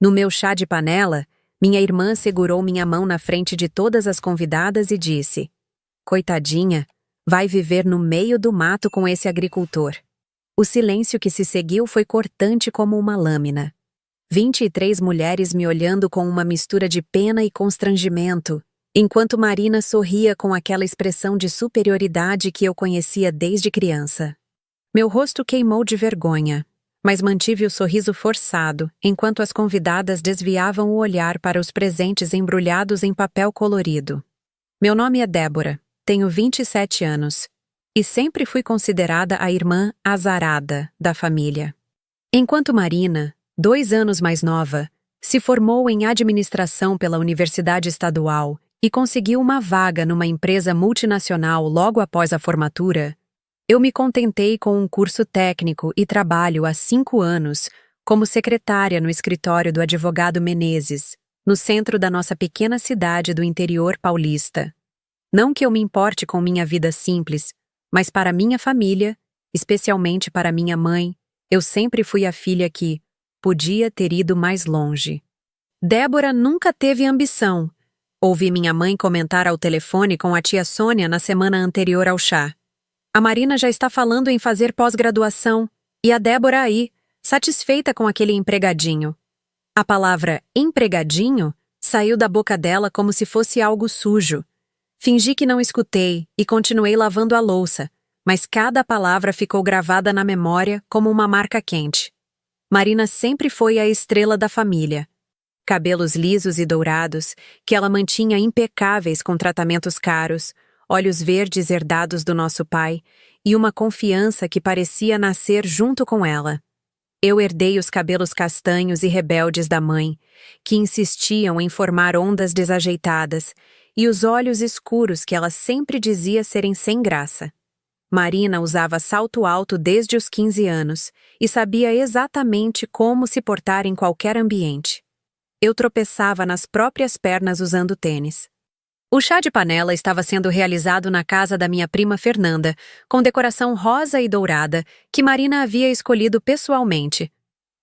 No meu chá de panela, minha irmã segurou minha mão na frente de todas as convidadas e disse: "Coitadinha, vai viver no meio do mato com esse agricultor." O silêncio que se seguiu foi cortante como uma lâmina. 23 mulheres me olhando com uma mistura de pena e constrangimento, enquanto Marina sorria com aquela expressão de superioridade que eu conhecia desde criança. Meu rosto queimou de vergonha, mas mantive o sorriso forçado, enquanto as convidadas desviavam o olhar para os presentes embrulhados em papel colorido. Meu nome é Débora, tenho 27 anos, e sempre fui considerada a irmã azarada da família. Enquanto Marina, 2 anos mais nova, se formou em administração pela Universidade Estadual e conseguiu uma vaga numa empresa multinacional logo após a formatura, eu me contentei com um curso técnico e trabalho há 5 anos como secretária no escritório do advogado Menezes, no centro da nossa pequena cidade do interior paulista. Não que eu me importe com minha vida simples, mas para minha família, especialmente para minha mãe, eu sempre fui a filha que podia ter ido mais longe. Débora nunca teve ambição. Ouvi minha mãe comentar ao telefone com a tia Sônia na semana anterior ao chá. A Marina já está falando em fazer pós-graduação, e a Débora aí, satisfeita com aquele empregadinho. A palavra empregadinho saiu da boca dela como se fosse algo sujo. Fingi que não escutei e continuei lavando a louça, mas cada palavra ficou gravada na memória como uma marca quente. Marina sempre foi a estrela da família. Cabelos lisos e dourados, que ela mantinha impecáveis com tratamentos caros, olhos verdes herdados do nosso pai e uma confiança que parecia nascer junto com ela. Eu herdei os cabelos castanhos e rebeldes da mãe, que insistiam em formar ondas desajeitadas, e os olhos escuros que ela sempre dizia serem sem graça. Marina usava salto alto desde os 15 anos e sabia exatamente como se portar em qualquer ambiente. Eu tropeçava nas próprias pernas usando tênis. O chá de panela estava sendo realizado na casa da minha prima Fernanda, com decoração rosa e dourada que Marina havia escolhido pessoalmente.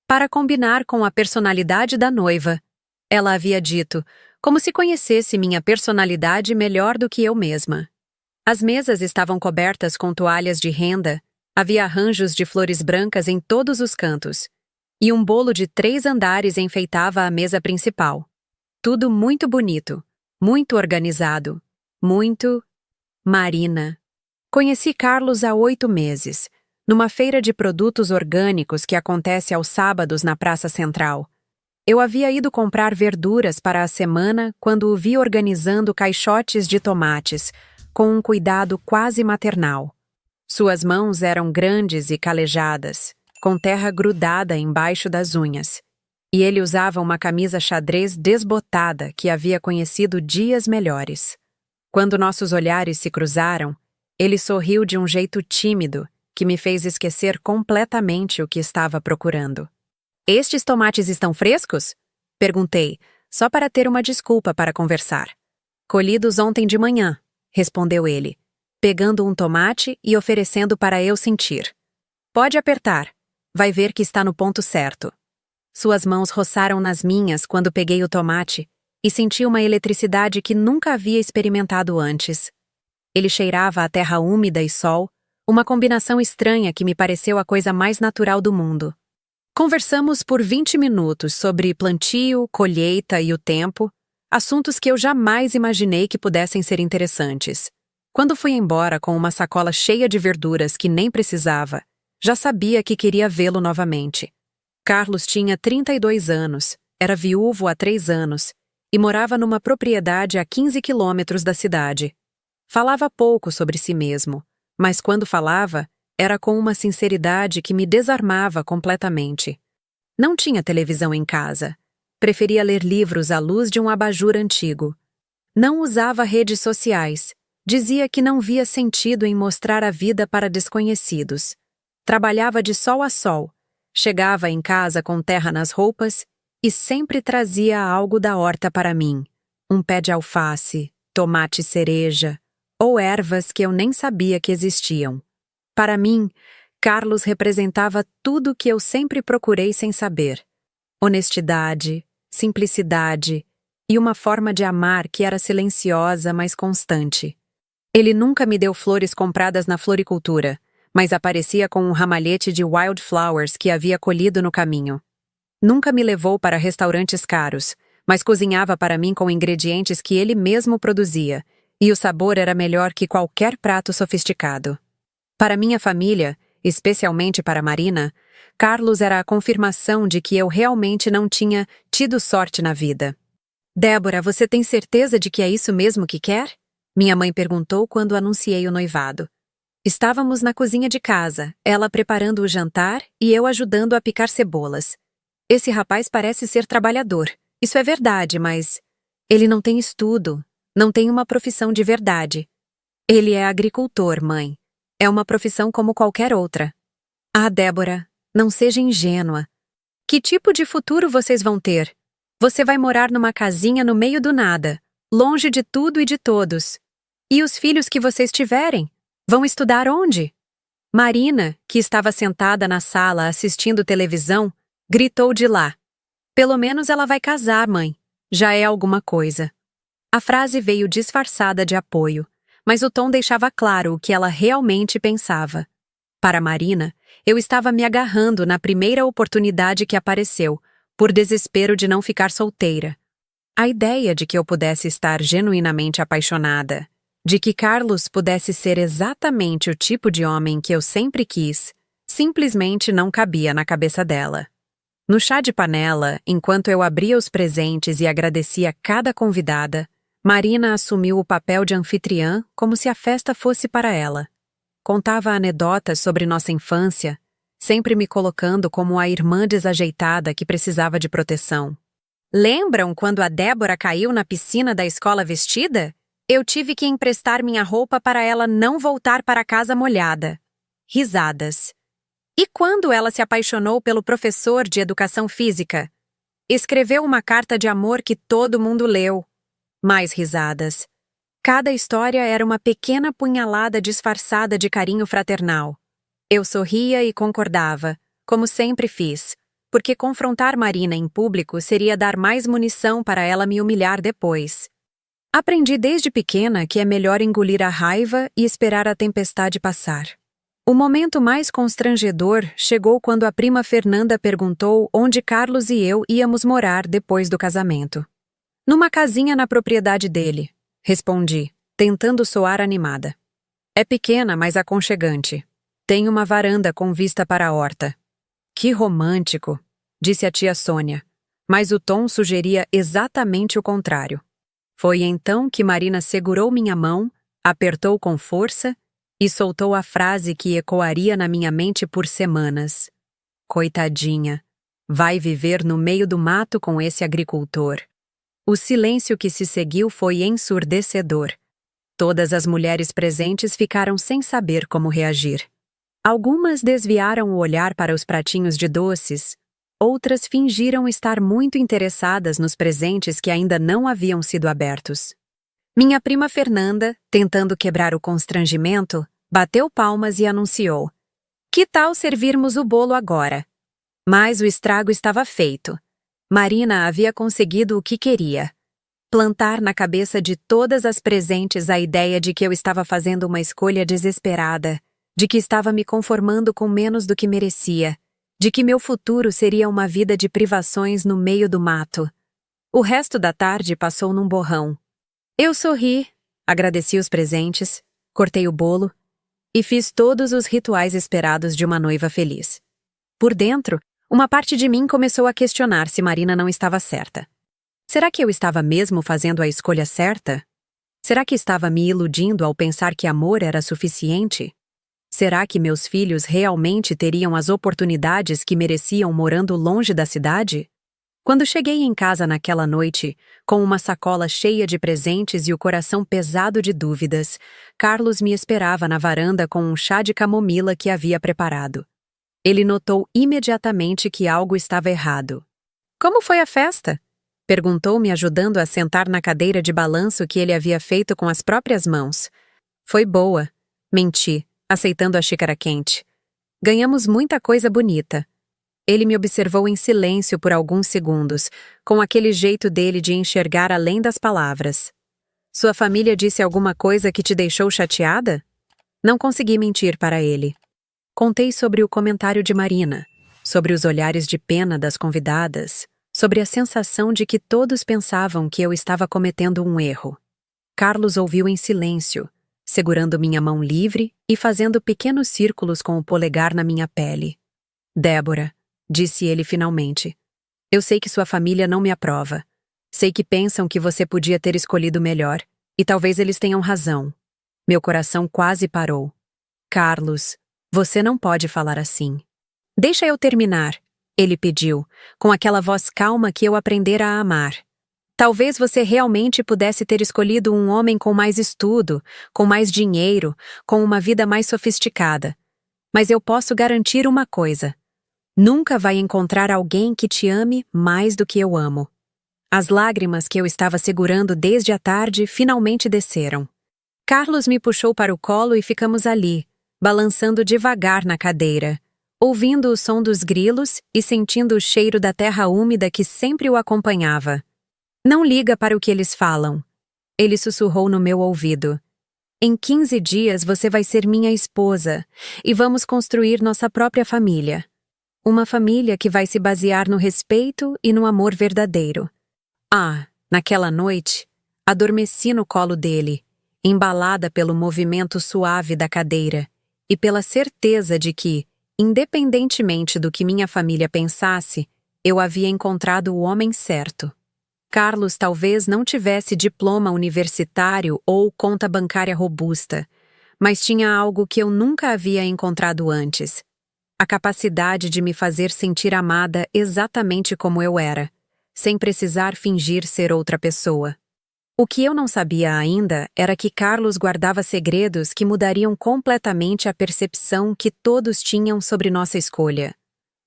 Para combinar com a personalidade da noiva, ela havia dito, como se conhecesse minha personalidade melhor do que eu mesma. As mesas estavam cobertas com toalhas de renda, havia arranjos de flores brancas em todos os cantos, e um bolo de 3 andares enfeitava a mesa principal. Tudo muito bonito. Muito organizado. Muito... Marina. Conheci Carlos há 8 meses, numa feira de produtos orgânicos que acontece aos sábados na Praça Central. Eu havia ido comprar verduras para a semana quando o vi organizando caixotes de tomates, com um cuidado quase maternal. Suas mãos eram grandes e calejadas, com terra grudada embaixo das unhas. E ele usava uma camisa xadrez desbotada que havia conhecido dias melhores. Quando nossos olhares se cruzaram, ele sorriu de um jeito tímido que me fez esquecer completamente o que estava procurando. "Estes tomates estão frescos?" Perguntei, só para ter uma desculpa para conversar. "Colhidos ontem de manhã", respondeu ele, pegando um tomate e oferecendo para eu sentir. "Pode apertar, vai ver que está no ponto certo." Suas mãos roçaram nas minhas quando peguei o tomate e senti uma eletricidade que nunca havia experimentado antes. Ele cheirava a terra úmida e sol, uma combinação estranha que me pareceu a coisa mais natural do mundo. Conversamos por 20 minutos sobre plantio, colheita e o tempo, assuntos que eu jamais imaginei que pudessem ser interessantes. Quando fui embora com uma sacola cheia de verduras que nem precisava, já sabia que queria vê-lo novamente. Carlos tinha 32 anos, era viúvo há 3 anos e morava numa propriedade a 15 quilômetros da cidade. Falava pouco sobre si mesmo, mas quando falava, era com uma sinceridade que me desarmava completamente. Não tinha televisão em casa. Preferia ler livros à luz de um abajur antigo. Não usava redes sociais. Dizia que não via sentido em mostrar a vida para desconhecidos. Trabalhava de sol a sol. Chegava em casa com terra nas roupas e sempre trazia algo da horta para mim. Um pé de alface, tomate cereja, ou ervas que eu nem sabia que existiam. Para mim, Carlos representava tudo o que eu sempre procurei sem saber. honestidade, simplicidade e uma forma de amar que era silenciosa, mas constante. Ele nunca me deu flores compradas na floricultura, mas aparecia com um ramalhete de wildflowers que havia colhido no caminho. Nunca me levou para restaurantes caros, mas cozinhava para mim com ingredientes que ele mesmo produzia, e o sabor era melhor que qualquer prato sofisticado. Para minha família, especialmente para Marina, Carlos era a confirmação de que eu realmente não tinha tido sorte na vida. Débora, você tem certeza de que é isso mesmo que quer? Minha mãe perguntou quando anunciei o noivado. Estávamos na cozinha de casa, ela preparando o jantar e eu ajudando a picar cebolas. Esse rapaz parece ser trabalhador. Isso é verdade, mas ele não tem estudo, não tem uma profissão de verdade. Ele é agricultor, mãe. É uma profissão como qualquer outra. Ah, Débora, não seja ingênua. Que tipo de futuro vocês vão ter? Você vai morar numa casinha no meio do nada, longe de tudo e de todos. E os filhos que vocês tiverem? Vão estudar onde? Marina, que estava sentada na sala assistindo televisão, gritou de lá. Pelo menos ela vai casar, mãe. Já é alguma coisa. A frase veio disfarçada de apoio, mas o tom deixava claro o que ela realmente pensava. Para Marina, eu estava me agarrando na primeira oportunidade que apareceu, por desespero de não ficar solteira. A ideia de que eu pudesse estar genuinamente apaixonada, de que Carlos pudesse ser exatamente o tipo de homem que eu sempre quis, simplesmente não cabia na cabeça dela. No chá de panela, enquanto eu abria os presentes e agradecia cada convidada, Marina assumiu o papel de anfitriã como se a festa fosse para ela. Contava anedotas sobre nossa infância, sempre me colocando como a irmã desajeitada que precisava de proteção. Lembram quando a Débora caiu na piscina da escola vestida? Eu tive que emprestar minha roupa para ela não voltar para casa molhada. Risadas. E quando ela se apaixonou pelo professor de educação física? Escreveu uma carta de amor que todo mundo leu. Mais risadas. Cada história era uma pequena punhalada disfarçada de carinho fraternal. Eu sorria e concordava, como sempre fiz, porque confrontar Marina em público seria dar mais munição para ela me humilhar depois. Aprendi desde pequena que é melhor engolir a raiva e esperar a tempestade passar. O momento mais constrangedor chegou quando a prima Fernanda perguntou onde Carlos e eu íamos morar depois do casamento. Numa casinha na propriedade dele, respondi, tentando soar animada. É pequena, mas aconchegante. Tem uma varanda com vista para a horta. Que romântico, disse a tia Sônia, mas o tom sugeria exatamente o contrário. Foi então que Marina segurou minha mão, apertou com força e soltou a frase que ecoaria na minha mente por semanas. Coitadinha, vai viver no meio do mato com esse agricultor. O silêncio que se seguiu foi ensurdecedor. Todas as mulheres presentes ficaram sem saber como reagir. Algumas desviaram o olhar para os pratinhos de doces, outras fingiram estar muito interessadas nos presentes que ainda não haviam sido abertos. Minha prima Fernanda, tentando quebrar o constrangimento, bateu palmas e anunciou: "Que tal servirmos o bolo agora?" Mas o estrago estava feito. Marina havia conseguido o que queria: plantar na cabeça de todas as presentes a ideia de que eu estava fazendo uma escolha desesperada, de que estava me conformando com menos do que merecia, de que meu futuro seria uma vida de privações no meio do mato. O resto da tarde passou num borrão. Eu sorri, agradeci os presentes, cortei o bolo e fiz todos os rituais esperados de uma noiva feliz. Por dentro, uma parte de mim começou a questionar se Marina não estava certa. Será que eu estava mesmo fazendo a escolha certa? Será que estava me iludindo ao pensar que amor era suficiente? Será que meus filhos realmente teriam as oportunidades que mereciam morando longe da cidade? Quando cheguei em casa naquela noite, com uma sacola cheia de presentes e o coração pesado de dúvidas, Carlos me esperava na varanda com um chá de camomila que havia preparado. Ele notou imediatamente que algo estava errado. "Como foi a festa?" perguntou-me, ajudando a sentar na cadeira de balanço que ele havia feito com as próprias mãos. "Foi boa", menti, aceitando a xícara quente. "Ganhamos muita coisa bonita." Ele me observou em silêncio por alguns segundos, com aquele jeito dele de enxergar além das palavras. Sua família disse alguma coisa que te deixou chateada? Não consegui mentir para ele. Contei sobre o comentário de Marina, sobre os olhares de pena das convidadas, sobre a sensação de que todos pensavam que eu estava cometendo um erro. Carlos ouviu em silêncio, segurando minha mão livre e fazendo pequenos círculos com o polegar na minha pele. Débora, disse ele finalmente, eu sei que sua família não me aprova. Sei que pensam que você podia ter escolhido melhor, e talvez eles tenham razão. Meu coração quase parou. Carlos, você não pode falar assim. Deixa eu terminar, ele pediu, com aquela voz calma que eu aprendera a amar. Talvez você realmente pudesse ter escolhido um homem com mais estudo, com mais dinheiro, com uma vida mais sofisticada. Mas eu posso garantir uma coisa. Nunca vai encontrar alguém que te ame mais do que eu amo. As lágrimas que eu estava segurando desde a tarde finalmente desceram. Carlos me puxou para o colo e ficamos ali, balançando devagar na cadeira, ouvindo o som dos grilos e sentindo o cheiro da terra úmida que sempre o acompanhava. Não liga para o que eles falam. Ele sussurrou no meu ouvido. Em 15 dias você vai ser minha esposa e vamos construir nossa própria família. Uma família que vai se basear no respeito e no amor verdadeiro. Naquela noite, adormeci no colo dele, embalada pelo movimento suave da cadeira e pela certeza de que, independentemente do que minha família pensasse, eu havia encontrado o homem certo. Carlos talvez não tivesse diploma universitário ou conta bancária robusta, mas tinha algo que eu nunca havia encontrado antes. A capacidade de me fazer sentir amada exatamente como eu era, sem precisar fingir ser outra pessoa. O que eu não sabia ainda era que Carlos guardava segredos que mudariam completamente a percepção que todos tinham sobre nossa escolha.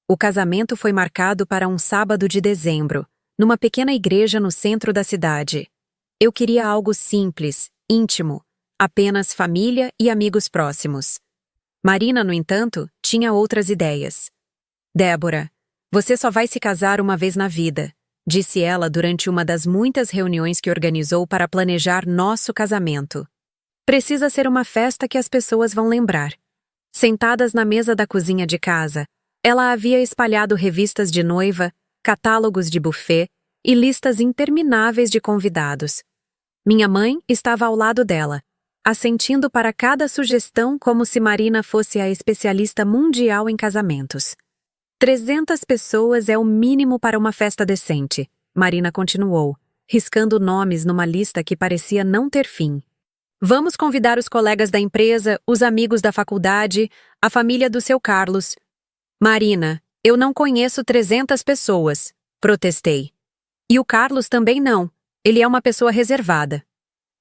O casamento foi marcado para um sábado de dezembro, numa pequena igreja no centro da cidade. Eu queria algo simples, íntimo, apenas família e amigos próximos. Marina, no entanto, tinha outras ideias. Débora, você só vai se casar uma vez na vida, disse ela durante uma das muitas reuniões que organizou para planejar nosso casamento. Precisa ser uma festa que as pessoas vão lembrar. Sentadas na mesa da cozinha de casa, ela havia espalhado revistas de noiva, catálogos de buffet e listas intermináveis de convidados. Minha mãe estava ao lado dela, assentindo para cada sugestão como se Marina fosse a especialista mundial em casamentos. 300 pessoas é o mínimo para uma festa decente, Marina continuou, riscando nomes numa lista que parecia não ter fim. Vamos convidar os colegas da empresa, os amigos da faculdade, a família do seu Carlos. Marina, eu não conheço 300 pessoas, protestei. E o Carlos também não, ele é uma pessoa reservada.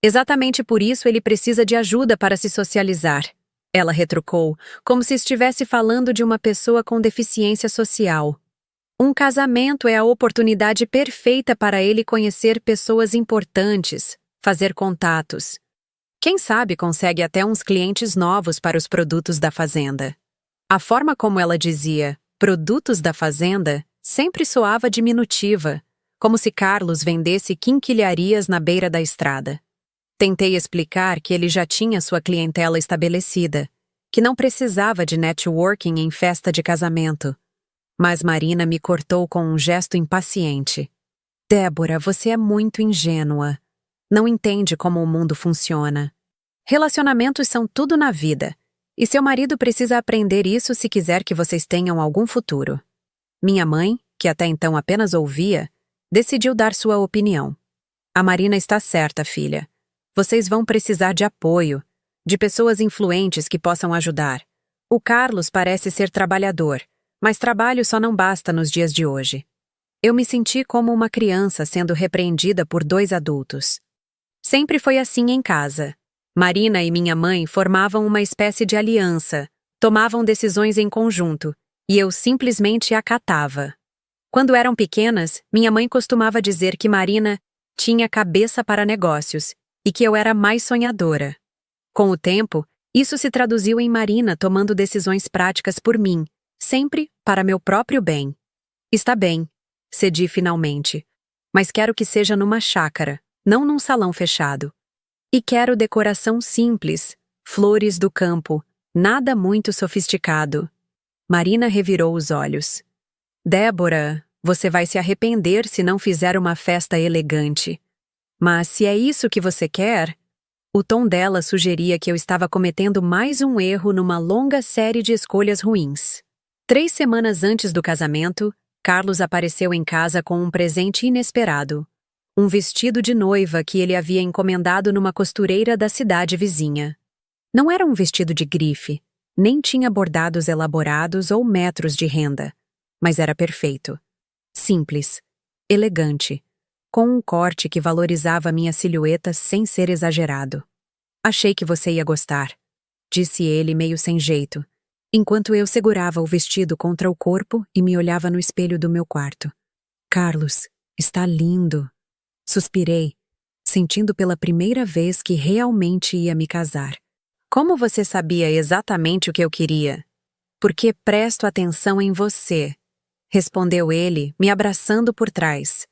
Exatamente por isso ele precisa de ajuda para se socializar. Ela retrucou, como se estivesse falando de uma pessoa com deficiência social. Um casamento é a oportunidade perfeita para ele conhecer pessoas importantes, fazer contatos. Quem sabe consegue até uns clientes novos para os produtos da fazenda. A forma como ela dizia, produtos da fazenda, sempre soava diminutiva, como se Carlos vendesse quinquilharias na beira da estrada. Tentei explicar que ele já tinha sua clientela estabelecida, que não precisava de networking em festa de casamento. Mas Marina me cortou com um gesto impaciente. Débora, você é muito ingênua. Não entende como o mundo funciona. Relacionamentos são tudo na vida, e seu marido precisa aprender isso se quiser que vocês tenham algum futuro. Minha mãe, que até então apenas ouvia, decidiu dar sua opinião. A Marina está certa, filha. Vocês vão precisar de apoio, de pessoas influentes que possam ajudar. O Carlos parece ser trabalhador, mas trabalho só não basta nos dias de hoje. Eu me senti como uma criança sendo repreendida por 2 adultos. Sempre foi assim em casa. Marina e minha mãe formavam uma espécie de aliança, tomavam decisões em conjunto, e eu simplesmente acatava. Quando eram pequenas, minha mãe costumava dizer que Marina tinha cabeça para negócios, e que eu era mais sonhadora. Com o tempo, isso se traduziu em Marina tomando decisões práticas por mim, sempre para meu próprio bem. Está bem, cedi finalmente. Mas quero que seja numa chácara, não num salão fechado. E quero decoração simples, flores do campo, nada muito sofisticado. Marina revirou os olhos. Débora, você vai se arrepender se não fizer uma festa elegante. Mas se é isso que você quer... O tom dela sugeria que eu estava cometendo mais um erro numa longa série de escolhas ruins. 3 semanas antes do casamento, Carlos apareceu em casa com um presente inesperado. Um vestido de noiva que ele havia encomendado numa costureira da cidade vizinha. Não era um vestido de grife, nem tinha bordados elaborados ou metros de renda, mas era perfeito. Simples, elegante, com um corte que valorizava minha silhueta sem ser exagerado. Achei que você ia gostar, disse ele meio sem jeito, enquanto eu segurava o vestido contra o corpo e me olhava no espelho do meu quarto. Carlos, está lindo. Suspirei, sentindo pela primeira vez que realmente ia me casar. Como você sabia exatamente o que eu queria? Porque presto atenção em você, respondeu ele, me abraçando por trás.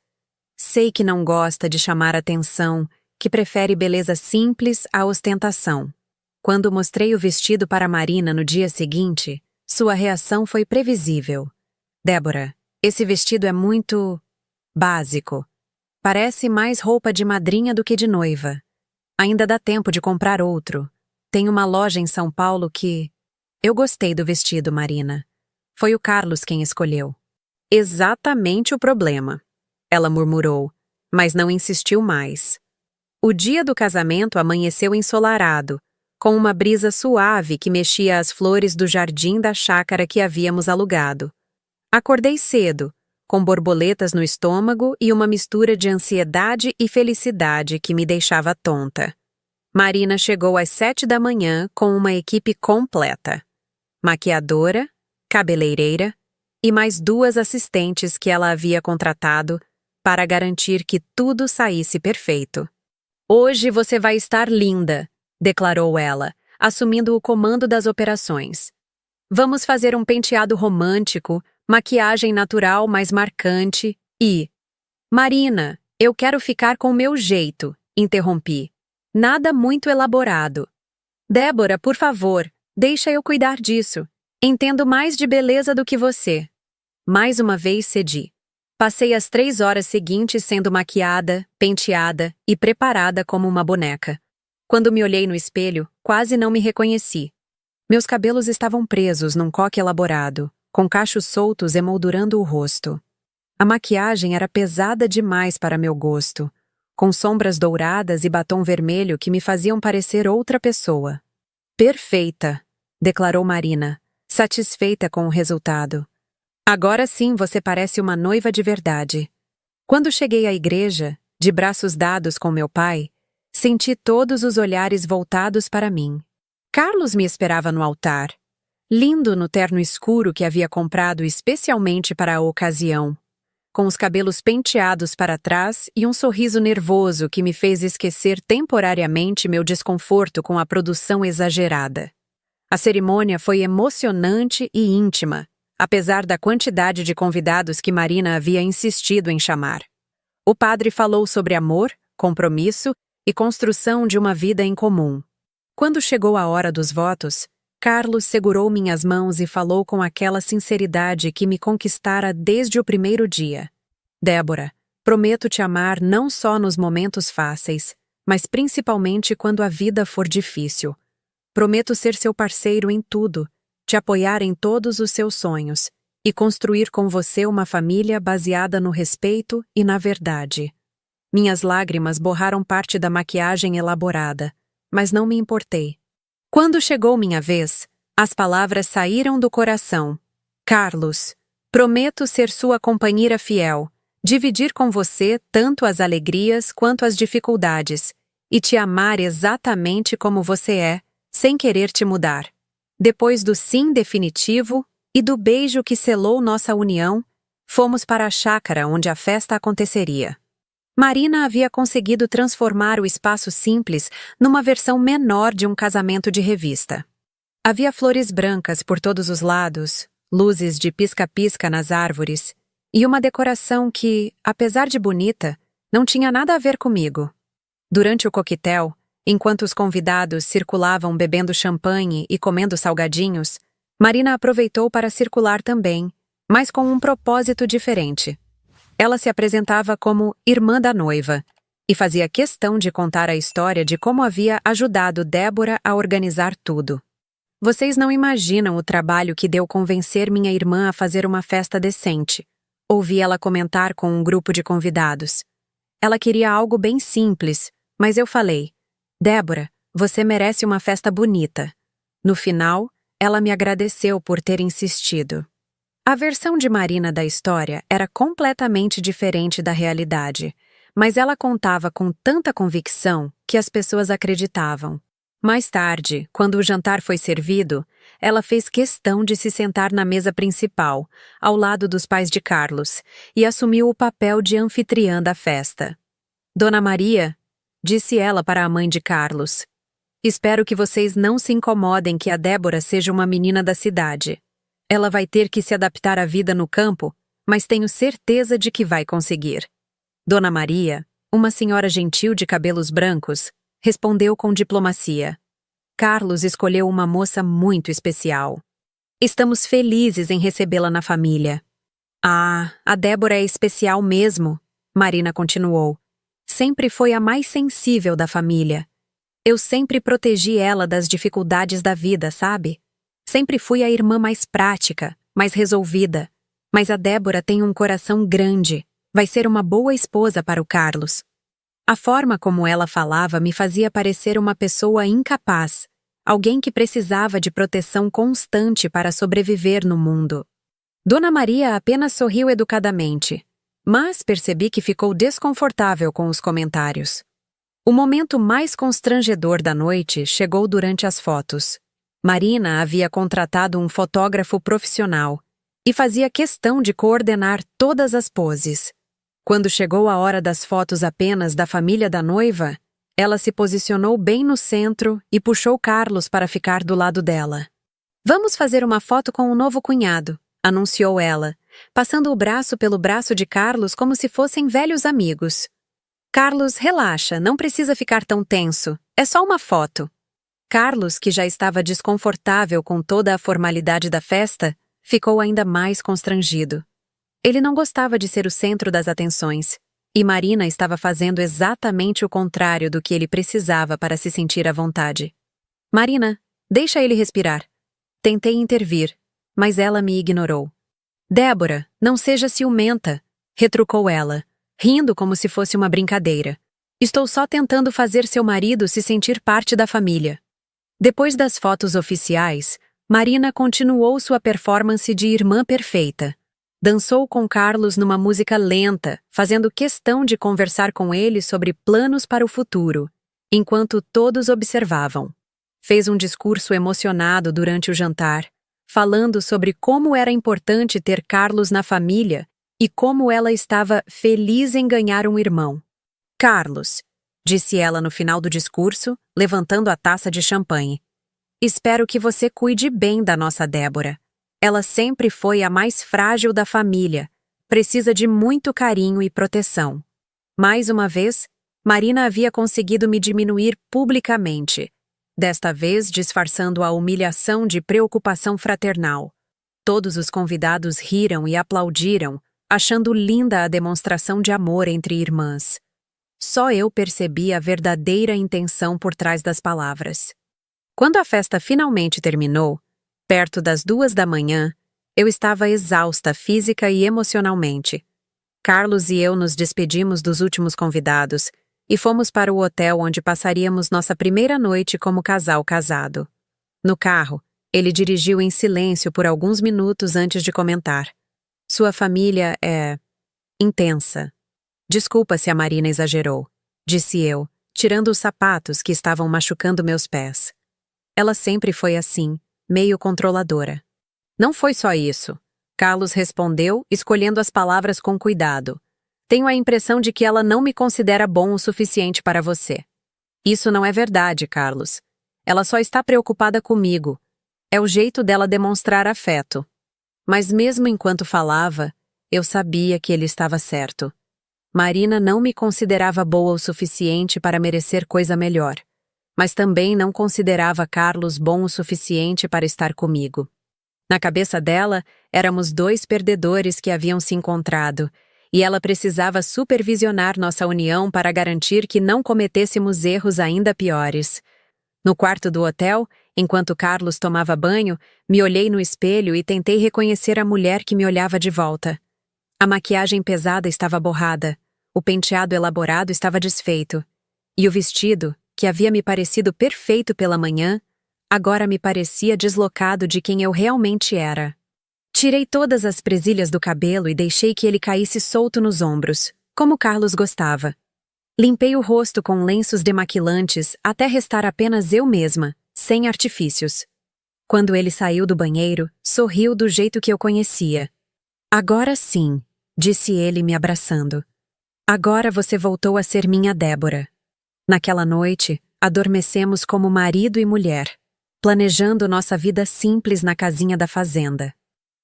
Sei que não gosta de chamar atenção, que prefere beleza simples à ostentação. Quando mostrei o vestido para Marina no dia seguinte, sua reação foi previsível. Débora, esse vestido é muito... básico. Parece mais roupa de madrinha do que de noiva. Ainda dá tempo de comprar outro. Tem uma loja em São Paulo que... Eu gostei do vestido, Marina. Foi o Carlos quem escolheu. Exatamente o problema. Ela murmurou, mas não insistiu mais. O dia do casamento amanheceu ensolarado, com uma brisa suave que mexia as flores do jardim da chácara que havíamos alugado. Acordei cedo, com borboletas no estômago e uma mistura de ansiedade e felicidade que me deixava tonta. Marina chegou às 7 da manhã com uma equipe completa. Maquiadora, cabeleireira e mais 2 assistentes que ela havia contratado para garantir que tudo saísse perfeito. Hoje você vai estar linda, declarou ela, assumindo o comando das operações. Vamos fazer um penteado romântico, maquiagem natural mais marcante e... Marina, eu quero ficar com o meu jeito, interrompi. Nada muito elaborado. Débora, por favor, deixa eu cuidar disso. Entendo mais de beleza do que você. Mais uma vez cedi. Passei as 3 horas seguintes sendo maquiada, penteada e preparada como uma boneca. Quando me olhei no espelho, quase não me reconheci. Meus cabelos estavam presos num coque elaborado, com cachos soltos emoldurando o rosto. A maquiagem era pesada demais para meu gosto, com sombras douradas e batom vermelho que me faziam parecer outra pessoa. Perfeita, declarou Marina, satisfeita com o resultado. Agora sim você parece uma noiva de verdade. Quando cheguei à igreja, de braços dados com meu pai, senti todos os olhares voltados para mim. Carlos me esperava no altar, lindo no terno escuro que havia comprado especialmente para a ocasião, com os cabelos penteados para trás e um sorriso nervoso que me fez esquecer temporariamente meu desconforto com a produção exagerada. A cerimônia foi emocionante e íntima, apesar da quantidade de convidados que Marina havia insistido em chamar. O padre falou sobre amor, compromisso e construção de uma vida em comum. Quando chegou a hora dos votos, Carlos segurou minhas mãos e falou com aquela sinceridade que me conquistara desde o primeiro dia. Débora, prometo te amar não só nos momentos fáceis, mas principalmente quando a vida for difícil. Prometo ser seu parceiro em tudo, te apoiar em todos os seus sonhos e construir com você uma família baseada no respeito e na verdade. Minhas lágrimas borraram parte da maquiagem elaborada, mas não me importei. Quando chegou minha vez, as palavras saíram do coração. Carlos, prometo ser sua companheira fiel, dividir com você tanto as alegrias quanto as dificuldades, e te amar exatamente como você é, sem querer te mudar. Depois do sim definitivo e do beijo que selou nossa união, fomos para a chácara onde a festa aconteceria. Marina havia conseguido transformar o espaço simples numa versão menor de um casamento de revista. Havia flores brancas por todos os lados, luzes de pisca-pisca nas árvores e uma decoração que, apesar de bonita, não tinha nada a ver comigo. Durante o coquetel, enquanto os convidados circulavam bebendo champanhe e comendo salgadinhos, Marina aproveitou para circular também, mas com um propósito diferente. Ela se apresentava como irmã da noiva e fazia questão de contar a história de como havia ajudado Débora a organizar tudo. Vocês não imaginam o trabalho que deu convencer minha irmã a fazer uma festa decente. Ouvi ela comentar com um grupo de convidados. Ela queria algo bem simples, mas eu falei: Débora, você merece uma festa bonita. No final, ela me agradeceu por ter insistido. A versão de Marina da história era completamente diferente da realidade, mas ela contava com tanta convicção que as pessoas acreditavam. Mais tarde, quando o jantar foi servido, ela fez questão de se sentar na mesa principal, ao lado dos pais de Carlos, e assumiu o papel de anfitriã da festa. Dona Maria, disse ela para a mãe de Carlos, espero que vocês não se incomodem que a Débora seja uma menina da cidade. Ela vai ter que se adaptar à vida no campo, mas tenho certeza de que vai conseguir. Dona Maria, uma senhora gentil de cabelos brancos, respondeu com diplomacia. Carlos escolheu uma moça muito especial. Estamos felizes em recebê-la na família. Ah, a Débora é especial mesmo, Marina continuou. Sempre foi a mais sensível da família. Eu sempre protegi ela das dificuldades da vida, sabe? Sempre fui a irmã mais prática, mais resolvida. Mas a Débora tem um coração grande. Vai ser uma boa esposa para o Carlos. A forma como ela falava me fazia parecer uma pessoa incapaz, alguém que precisava de proteção constante para sobreviver no mundo. Dona Maria apenas sorriu educadamente, mas percebi que ficou desconfortável com os comentários. O momento mais constrangedor da noite chegou durante as fotos. Marina havia contratado um fotógrafo profissional e fazia questão de coordenar todas as poses. Quando chegou a hora das fotos apenas da família da noiva, ela se posicionou bem no centro e puxou Carlos para ficar do lado dela. Vamos fazer uma foto com o novo cunhado, anunciou ela, passando o braço pelo braço de Carlos como se fossem velhos amigos. Carlos, relaxa, não precisa ficar tão tenso, é só uma foto. Carlos, que já estava desconfortável com toda a formalidade da festa, ficou ainda mais constrangido. Ele não gostava de ser o centro das atenções, e Marina estava fazendo exatamente o contrário do que ele precisava para se sentir à vontade. Marina, deixa ele respirar. Tentei intervir, mas ela me ignorou. Débora, não seja ciumenta, retrucou ela, rindo como se fosse uma brincadeira. Estou só tentando fazer seu marido se sentir parte da família. Depois das fotos oficiais, Marina continuou sua performance de irmã perfeita. Dançou com Carlos numa música lenta, fazendo questão de conversar com ele sobre planos para o futuro, enquanto todos observavam. Fez um discurso emocionado durante o jantar, falando sobre como era importante ter Carlos na família e como ela estava feliz em ganhar um irmão. Carlos, disse ela no final do discurso, levantando a taça de champanhe. Espero que você cuide bem da nossa Débora. Ela sempre foi a mais frágil da família. Precisa de muito carinho e proteção. Mais uma vez, Marina havia conseguido me diminuir publicamente, desta vez disfarçando a humilhação de preocupação fraternal. Todos os convidados riram e aplaudiram, achando linda a demonstração de amor entre irmãs. Só eu percebi a verdadeira intenção por trás das palavras. Quando a festa finalmente terminou, perto das 2 da manhã, eu estava exausta física e emocionalmente. Carlos e eu nos despedimos dos últimos convidados e fomos para o hotel onde passaríamos nossa primeira noite como casal casado. No carro, ele dirigiu em silêncio por alguns minutos antes de comentar. Sua família é intensa. Desculpa se a Marina exagerou, disse eu, tirando os sapatos que estavam machucando meus pés. Ela sempre foi assim, meio controladora. Não foi só isso. Carlos respondeu, escolhendo as palavras com cuidado. Tenho a impressão de que ela não me considera bom o suficiente para você. Isso não é verdade, Carlos. Ela só está preocupada comigo. É o jeito dela demonstrar afeto. Mas mesmo enquanto falava, eu sabia que ele estava certo. Marina não me considerava boa o suficiente para merecer coisa melhor, mas também não considerava Carlos bom o suficiente para estar comigo. Na cabeça dela, éramos dois perdedores que haviam se encontrado, e ela precisava supervisionar nossa união para garantir que não cometêssemos erros ainda piores. No quarto do hotel, enquanto Carlos tomava banho, me olhei no espelho e tentei reconhecer a mulher que me olhava de volta. A maquiagem pesada estava borrada, o penteado elaborado estava desfeito, e o vestido, que havia me parecido perfeito pela manhã, agora me parecia deslocado de quem eu realmente era. Tirei todas as presilhas do cabelo e deixei que ele caísse solto nos ombros, como Carlos gostava. Limpei o rosto com lenços demaquilantes até restar apenas eu mesma, sem artifícios. Quando ele saiu do banheiro, sorriu do jeito que eu conhecia. "Agora sim", disse ele me abraçando. "Agora você voltou a ser minha Débora." Naquela noite, adormecemos como marido e mulher, planejando nossa vida simples na casinha da fazenda.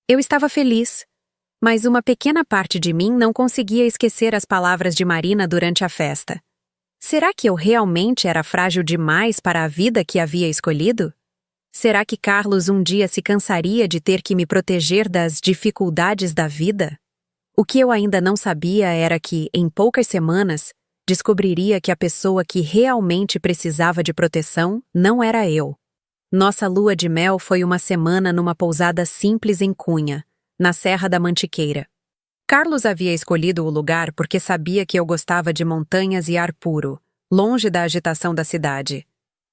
Eu estava feliz, mas uma pequena parte de mim não conseguia esquecer as palavras de Marina durante a festa. Será que eu realmente era frágil demais para a vida que havia escolhido? Será que Carlos um dia se cansaria de ter que me proteger das dificuldades da vida? O que eu ainda não sabia era que, em poucas semanas, descobriria que a pessoa que realmente precisava de proteção não era eu. Nossa lua de mel foi uma semana numa pousada simples em Cunha, na Serra da Mantiqueira. Carlos havia escolhido o lugar porque sabia que eu gostava de montanhas e ar puro, longe da agitação da cidade.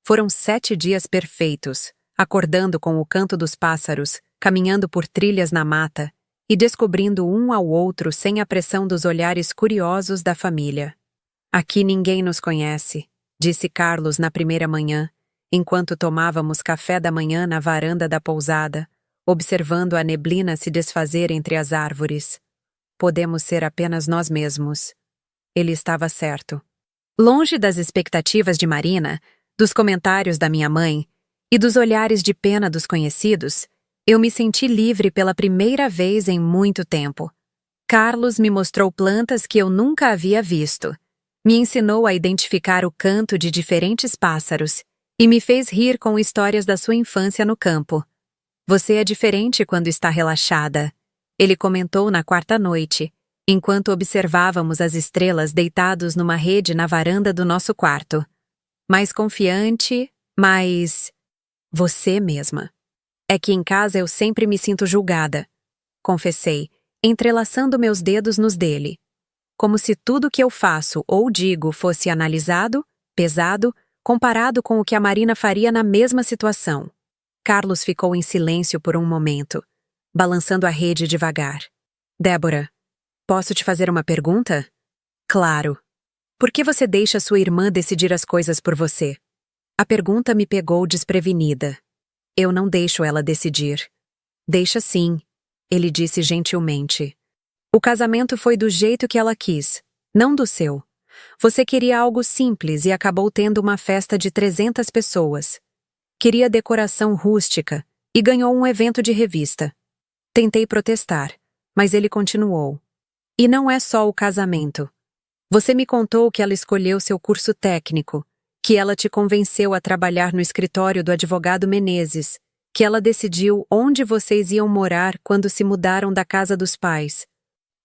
Foram 7 dias perfeitos, acordando com o canto dos pássaros, caminhando por trilhas na mata e descobrindo um ao outro sem a pressão dos olhares curiosos da família. "Aqui ninguém nos conhece", disse Carlos na primeira manhã, enquanto tomávamos café da manhã na varanda da pousada, observando a neblina se desfazer entre as árvores. "Podemos ser apenas nós mesmos." Ele estava certo. Longe das expectativas de Marina, dos comentários da minha mãe e dos olhares de pena dos conhecidos, eu me senti livre pela primeira vez em muito tempo. Carlos me mostrou plantas que eu nunca havia visto, me ensinou a identificar o canto de diferentes pássaros e me fez rir com histórias da sua infância no campo. "Você é diferente quando está relaxada", ele comentou na quarta noite, enquanto observávamos as estrelas deitados numa rede na varanda do nosso quarto. "Mais confiante, mais você mesma." "É que em casa eu sempre me sinto julgada", confessei, entrelaçando meus dedos nos dele. Como se tudo que eu faço ou digo fosse analisado, pesado, comparado com o que a Marina faria na mesma situação. Carlos ficou em silêncio por um momento, balançando a rede devagar. "Débora, posso te fazer uma pergunta?" "Claro. Por que você deixa sua irmã decidir as coisas por você?" A pergunta me pegou desprevenida. "Eu não deixo ela decidir." "Deixa sim", ele disse gentilmente. "O casamento foi do jeito que ela quis, não do seu. Você queria algo simples e acabou tendo uma festa de 300 pessoas. Queria decoração rústica e ganhou um evento de revista." Tentei protestar, mas ele continuou. "E não é só o casamento. Você me contou que ela escolheu seu curso técnico, que ela te convenceu a trabalhar no escritório do advogado Menezes, que ela decidiu onde vocês iam morar quando se mudaram da casa dos pais."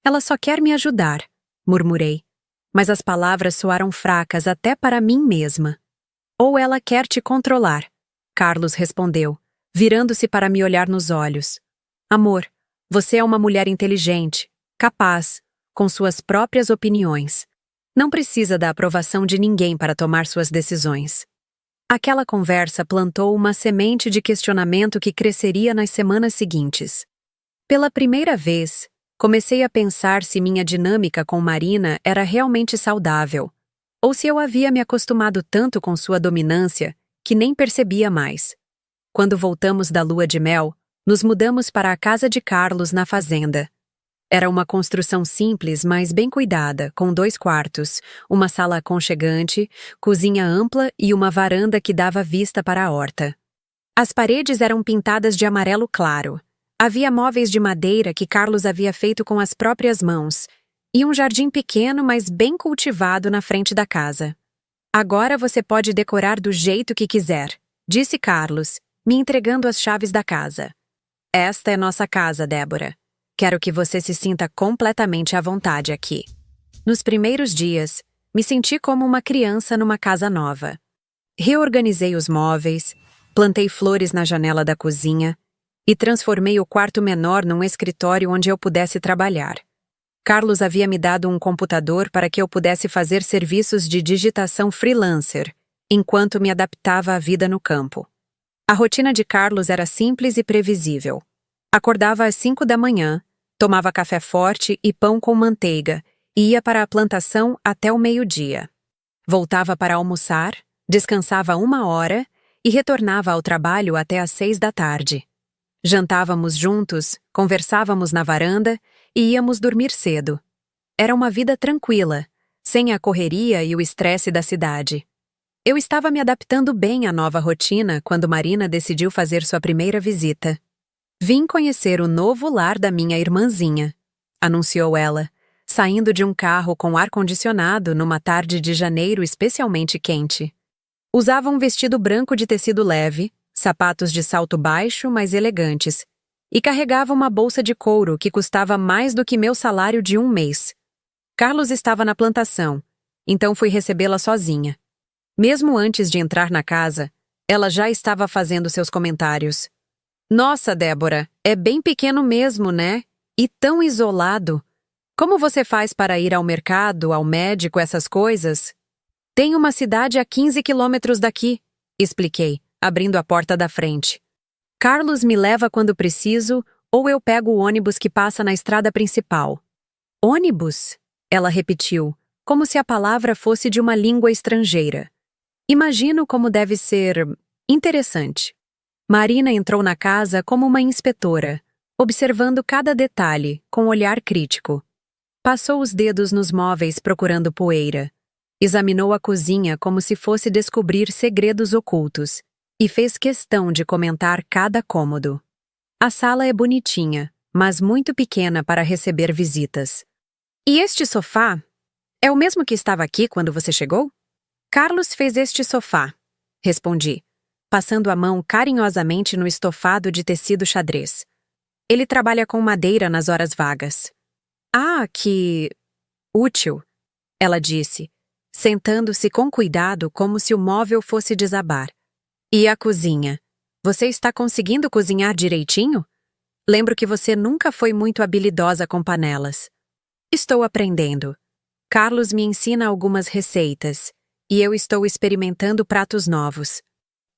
"Ela só quer me ajudar", murmurei, mas as palavras soaram fracas até para mim mesma. "Ou ela quer te controlar", Carlos respondeu, virando-se para me olhar nos olhos. "Amor, você é uma mulher inteligente, capaz, com suas próprias opiniões. Não precisa da aprovação de ninguém para tomar suas decisões." Aquela conversa plantou uma semente de questionamento que cresceria nas semanas seguintes. Pela primeira vez, comecei a pensar se minha dinâmica com Marina era realmente saudável, ou se eu havia me acostumado tanto com sua dominância que nem percebia mais. Quando voltamos da lua de mel, nos mudamos para a casa de Carlos na fazenda. Era uma construção simples, mas bem cuidada, com 2 quartos, uma sala aconchegante, cozinha ampla e uma varanda que dava vista para a horta. As paredes eram pintadas de amarelo claro, Havia móveis de madeira que Carlos havia feito com as próprias mãos, e um jardim pequeno, mas bem cultivado na frente da casa. Agora você pode decorar do jeito que quiser, disse Carlos, me entregando as chaves da casa. Esta é nossa casa, Débora. Quero que você se sinta completamente à vontade aqui. Nos primeiros dias, me senti como uma criança numa casa nova. Reorganizei os móveis, plantei flores na janela da cozinha e transformei o quarto menor num escritório onde eu pudesse trabalhar. Carlos havia me dado um computador para que eu pudesse fazer serviços de digitação freelancer, enquanto me adaptava à vida no campo. A rotina de Carlos era simples e previsível. Acordava às 5 da manhã, tomava café forte e pão com manteiga e ia para a plantação até o meio-dia. Voltava para almoçar, descansava 1 hora e retornava ao trabalho até às 6 da tarde. Jantávamos juntos, conversávamos na varanda e íamos dormir cedo. Era uma vida tranquila, sem a correria e o estresse da cidade. Eu estava me adaptando bem à nova rotina quando Marina decidiu fazer sua primeira visita. Vim conhecer o novo lar da minha irmãzinha, anunciou ela, saindo de um carro com ar-condicionado numa tarde de janeiro especialmente quente. Usava um vestido branco de tecido leve, sapatos de salto baixo, mas elegantes, e carregava uma bolsa de couro que custava mais do que meu salário de 1 mês. Carlos estava na plantação, então fui recebê-la sozinha. Mesmo antes de entrar na casa, ela já estava fazendo seus comentários. Nossa, Débora, é bem pequeno mesmo, né? E tão isolado. Como você faz para ir ao mercado, ao médico, essas coisas? Tem uma cidade a 15 quilômetros daqui, expliquei, abrindo a porta da frente. Carlos me leva quando preciso, ou eu pego o ônibus que passa na estrada principal. Ônibus? Ela repetiu, como se a palavra fosse de uma língua estrangeira. Imagino como deve ser interessante. Marina entrou na casa como uma inspetora, observando cada detalhe, com olhar crítico. Passou os dedos nos móveis procurando poeira. Examinou a cozinha como se fosse descobrir segredos ocultos e fez questão de comentar cada cômodo. A sala é bonitinha, mas muito pequena para receber visitas. E este sofá? É o mesmo que estava aqui quando você chegou? Carlos fez este sofá, respondi, passando a mão carinhosamente no estofado de tecido xadrez. Ele trabalha com madeira nas horas vagas. Ah, que útil, ela disse, sentando-se com cuidado como se o móvel fosse desabar. E a cozinha? Você está conseguindo cozinhar direitinho? Lembro que você nunca foi muito habilidosa com panelas. Estou aprendendo. Carlos me ensina algumas receitas, e eu estou experimentando pratos novos.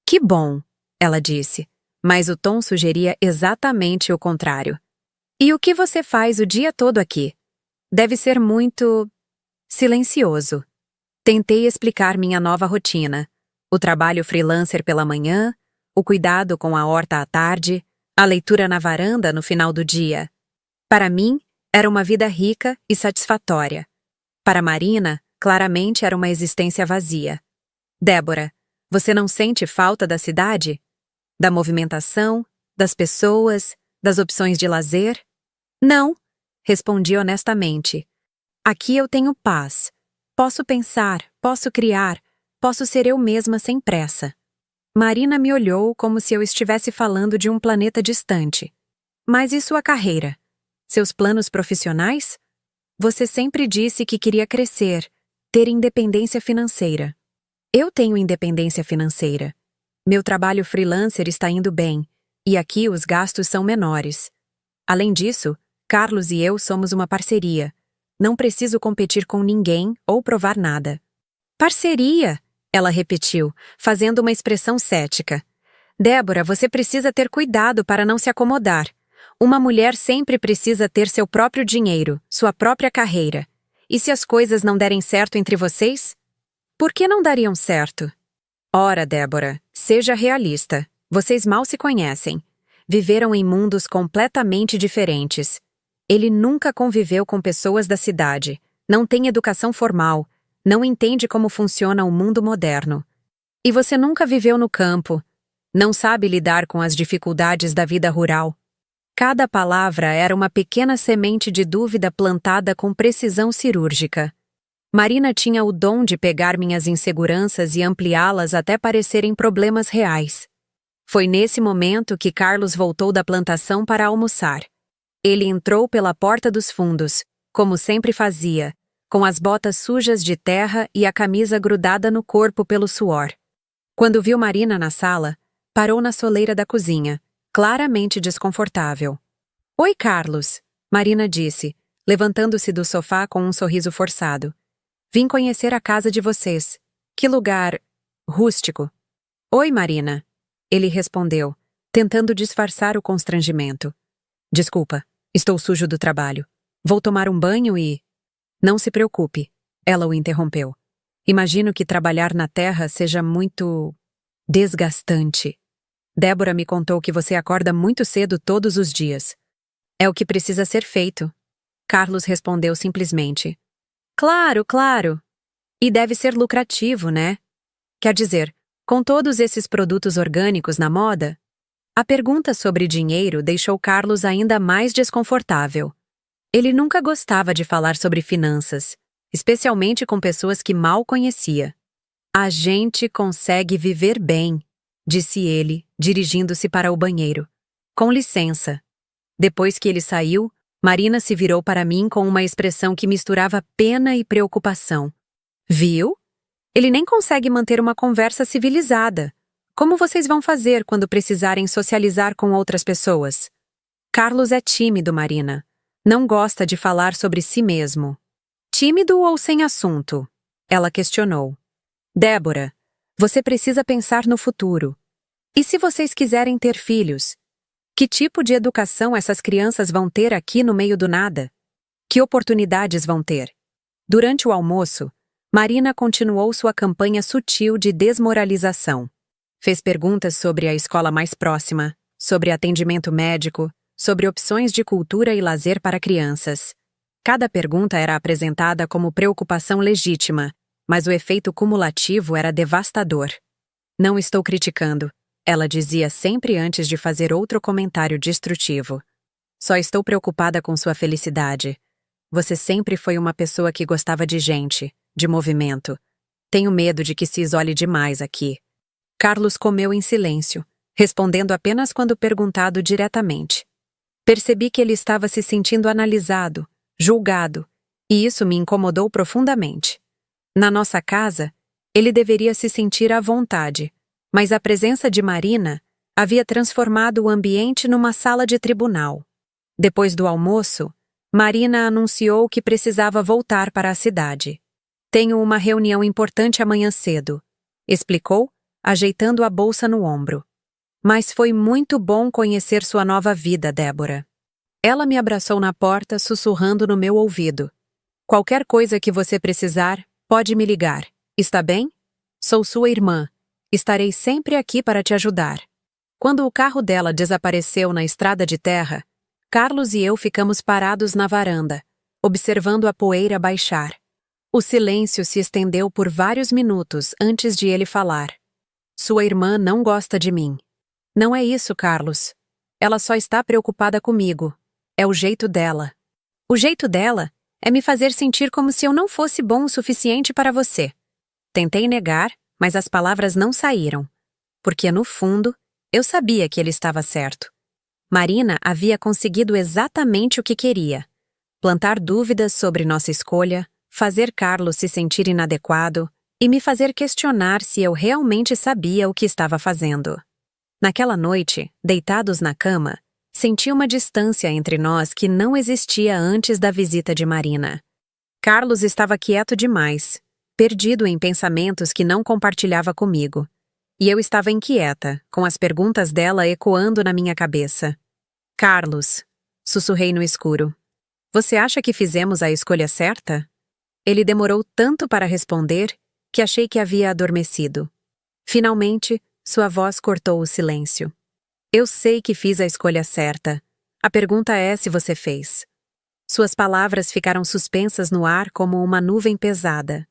Que bom, ela disse, mas o tom sugeria exatamente o contrário. E o que você faz o dia todo aqui? Deve ser muito silencioso. Tentei explicar minha nova rotina. O trabalho freelancer pela manhã, o cuidado com a horta à tarde, a leitura na varanda no final do dia. Para mim, era uma vida rica e satisfatória. Para Marina, claramente era uma existência vazia. Débora, você não sente falta da cidade? Da movimentação, das pessoas, das opções de lazer? Não, respondi honestamente. Aqui eu tenho paz. Posso pensar, posso criar, posso ser eu mesma sem pressa. Marina me olhou como se eu estivesse falando de um planeta distante. Mas e sua carreira? Seus planos profissionais? Você sempre disse que queria crescer, ter independência financeira. Eu tenho independência financeira. Meu trabalho freelancer está indo bem, e aqui os gastos são menores. Além disso, Carlos e eu somos uma parceria. Não preciso competir com ninguém ou provar nada. Parceria, ela repetiu, fazendo uma expressão cética. Débora, você precisa ter cuidado para não se acomodar. Uma mulher sempre precisa ter seu próprio dinheiro, sua própria carreira. E se as coisas não derem certo entre vocês? Por que não dariam certo? Ora, Débora, seja realista. Vocês mal se conhecem. Viveram em mundos completamente diferentes. Ele nunca conviveu com pessoas da cidade, não tem educação formal, não entende como funciona o mundo moderno. E você nunca viveu no campo, não sabe lidar com as dificuldades da vida rural. Cada palavra era uma pequena semente de dúvida plantada com precisão cirúrgica. Marina tinha o dom de pegar minhas inseguranças e ampliá-las até parecerem problemas reais. Foi nesse momento que Carlos voltou da plantação para almoçar. Ele entrou pela porta dos fundos, como sempre fazia, com as botas sujas de terra e a camisa grudada no corpo pelo suor. Quando viu Marina na sala, parou na soleira da cozinha, claramente desconfortável. "Oi, Carlos", Marina disse, levantando-se do sofá com um sorriso forçado. "Vim conhecer a casa de vocês. Que lugar rústico." "Oi, Marina", ele respondeu, tentando disfarçar o constrangimento. "Desculpa, estou sujo do trabalho. Vou tomar um banho e..." "Não se preocupe", ela o interrompeu. "Imagino que trabalhar na terra seja muito desgastante. Débora me contou que você acorda muito cedo todos os dias." "É o que precisa ser feito", Carlos respondeu simplesmente. Claro, claro. E deve ser lucrativo, né? Quer dizer, com todos esses produtos orgânicos na moda? A pergunta sobre dinheiro deixou Carlos ainda mais desconfortável. Ele nunca gostava de falar sobre finanças, especialmente com pessoas que mal conhecia. "A gente consegue viver bem", disse ele, dirigindo-se para o banheiro. "Com licença." Depois que ele saiu, Marina se virou para mim com uma expressão que misturava pena e preocupação. "Viu? Ele nem consegue manter uma conversa civilizada. Como vocês vão fazer quando precisarem socializar com outras pessoas?" "Carlos é tímido, Marina. Não gosta de falar sobre si mesmo." "Tímido ou sem assunto?" ela questionou. "Débora, você precisa pensar no futuro. E se vocês quiserem ter filhos? Que tipo de educação essas crianças vão ter aqui no meio do nada? Que oportunidades vão ter?" Durante o almoço, Marina continuou sua campanha sutil de desmoralização. Fez perguntas sobre a escola mais próxima, sobre atendimento médico, sobre opções de cultura e lazer para crianças. Cada pergunta era apresentada como preocupação legítima, mas o efeito cumulativo era devastador. "Não estou criticando", ela dizia sempre antes de fazer outro comentário destrutivo. "Só estou preocupada com sua felicidade. Você sempre foi uma pessoa que gostava de gente, de movimento. Tenho medo de que se isole demais aqui." Carlos comeu em silêncio, respondendo apenas quando perguntado diretamente. Percebi que ele estava se sentindo analisado, julgado, e isso me incomodou profundamente. Na nossa casa, ele deveria se sentir à vontade, mas a presença de Marina havia transformado o ambiente numa sala de tribunal. Depois do almoço, Marina anunciou que precisava voltar para a cidade. "Tenho uma reunião importante amanhã cedo", explicou, ajeitando a bolsa no ombro. "Mas foi muito bom conhecer sua nova vida, Débora." Ela me abraçou na porta, sussurrando no meu ouvido. "Qualquer coisa que você precisar, pode me ligar. Está bem? Sou sua irmã. Estarei sempre aqui para te ajudar." Quando o carro dela desapareceu na estrada de terra, Carlos e eu ficamos parados na varanda, observando a poeira baixar. O silêncio se estendeu por vários minutos antes de ele falar. "Sua irmã não gosta de mim." "Não é isso, Carlos. Ela só está preocupada comigo. É o jeito dela." "O jeito dela é me fazer sentir como se eu não fosse bom o suficiente para você." Tentei negar, mas as palavras não saíram. Porque, no fundo, eu sabia que ele estava certo. Marina havia conseguido exatamente o que queria: plantar dúvidas sobre nossa escolha, fazer Carlos se sentir inadequado e me fazer questionar se eu realmente sabia o que estava fazendo. Naquela noite, deitados na cama, senti uma distância entre nós que não existia antes da visita de Marina. Carlos estava quieto demais, perdido em pensamentos que não compartilhava comigo. E eu estava inquieta, com as perguntas dela ecoando na minha cabeça. "Carlos", sussurrei no escuro, "você acha que fizemos a escolha certa?" Ele demorou tanto para responder que achei que havia adormecido. Finalmente, sua voz cortou o silêncio. "Eu sei que fiz a escolha certa. A pergunta é se você fez." Suas palavras ficaram suspensas no ar como uma nuvem pesada.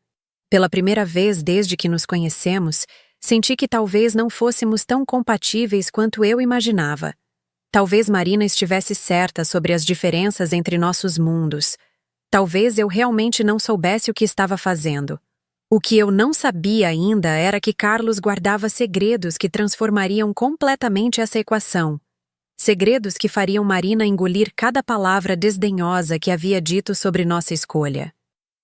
Pela primeira vez desde que nos conhecemos, senti que talvez não fôssemos tão compatíveis quanto eu imaginava. Talvez Marina estivesse certa sobre as diferenças entre nossos mundos. Talvez eu realmente não soubesse o que estava fazendo. O que eu não sabia ainda era que Carlos guardava segredos que transformariam completamente essa equação. Segredos que fariam Marina engolir cada palavra desdenhosa que havia dito sobre nossa escolha.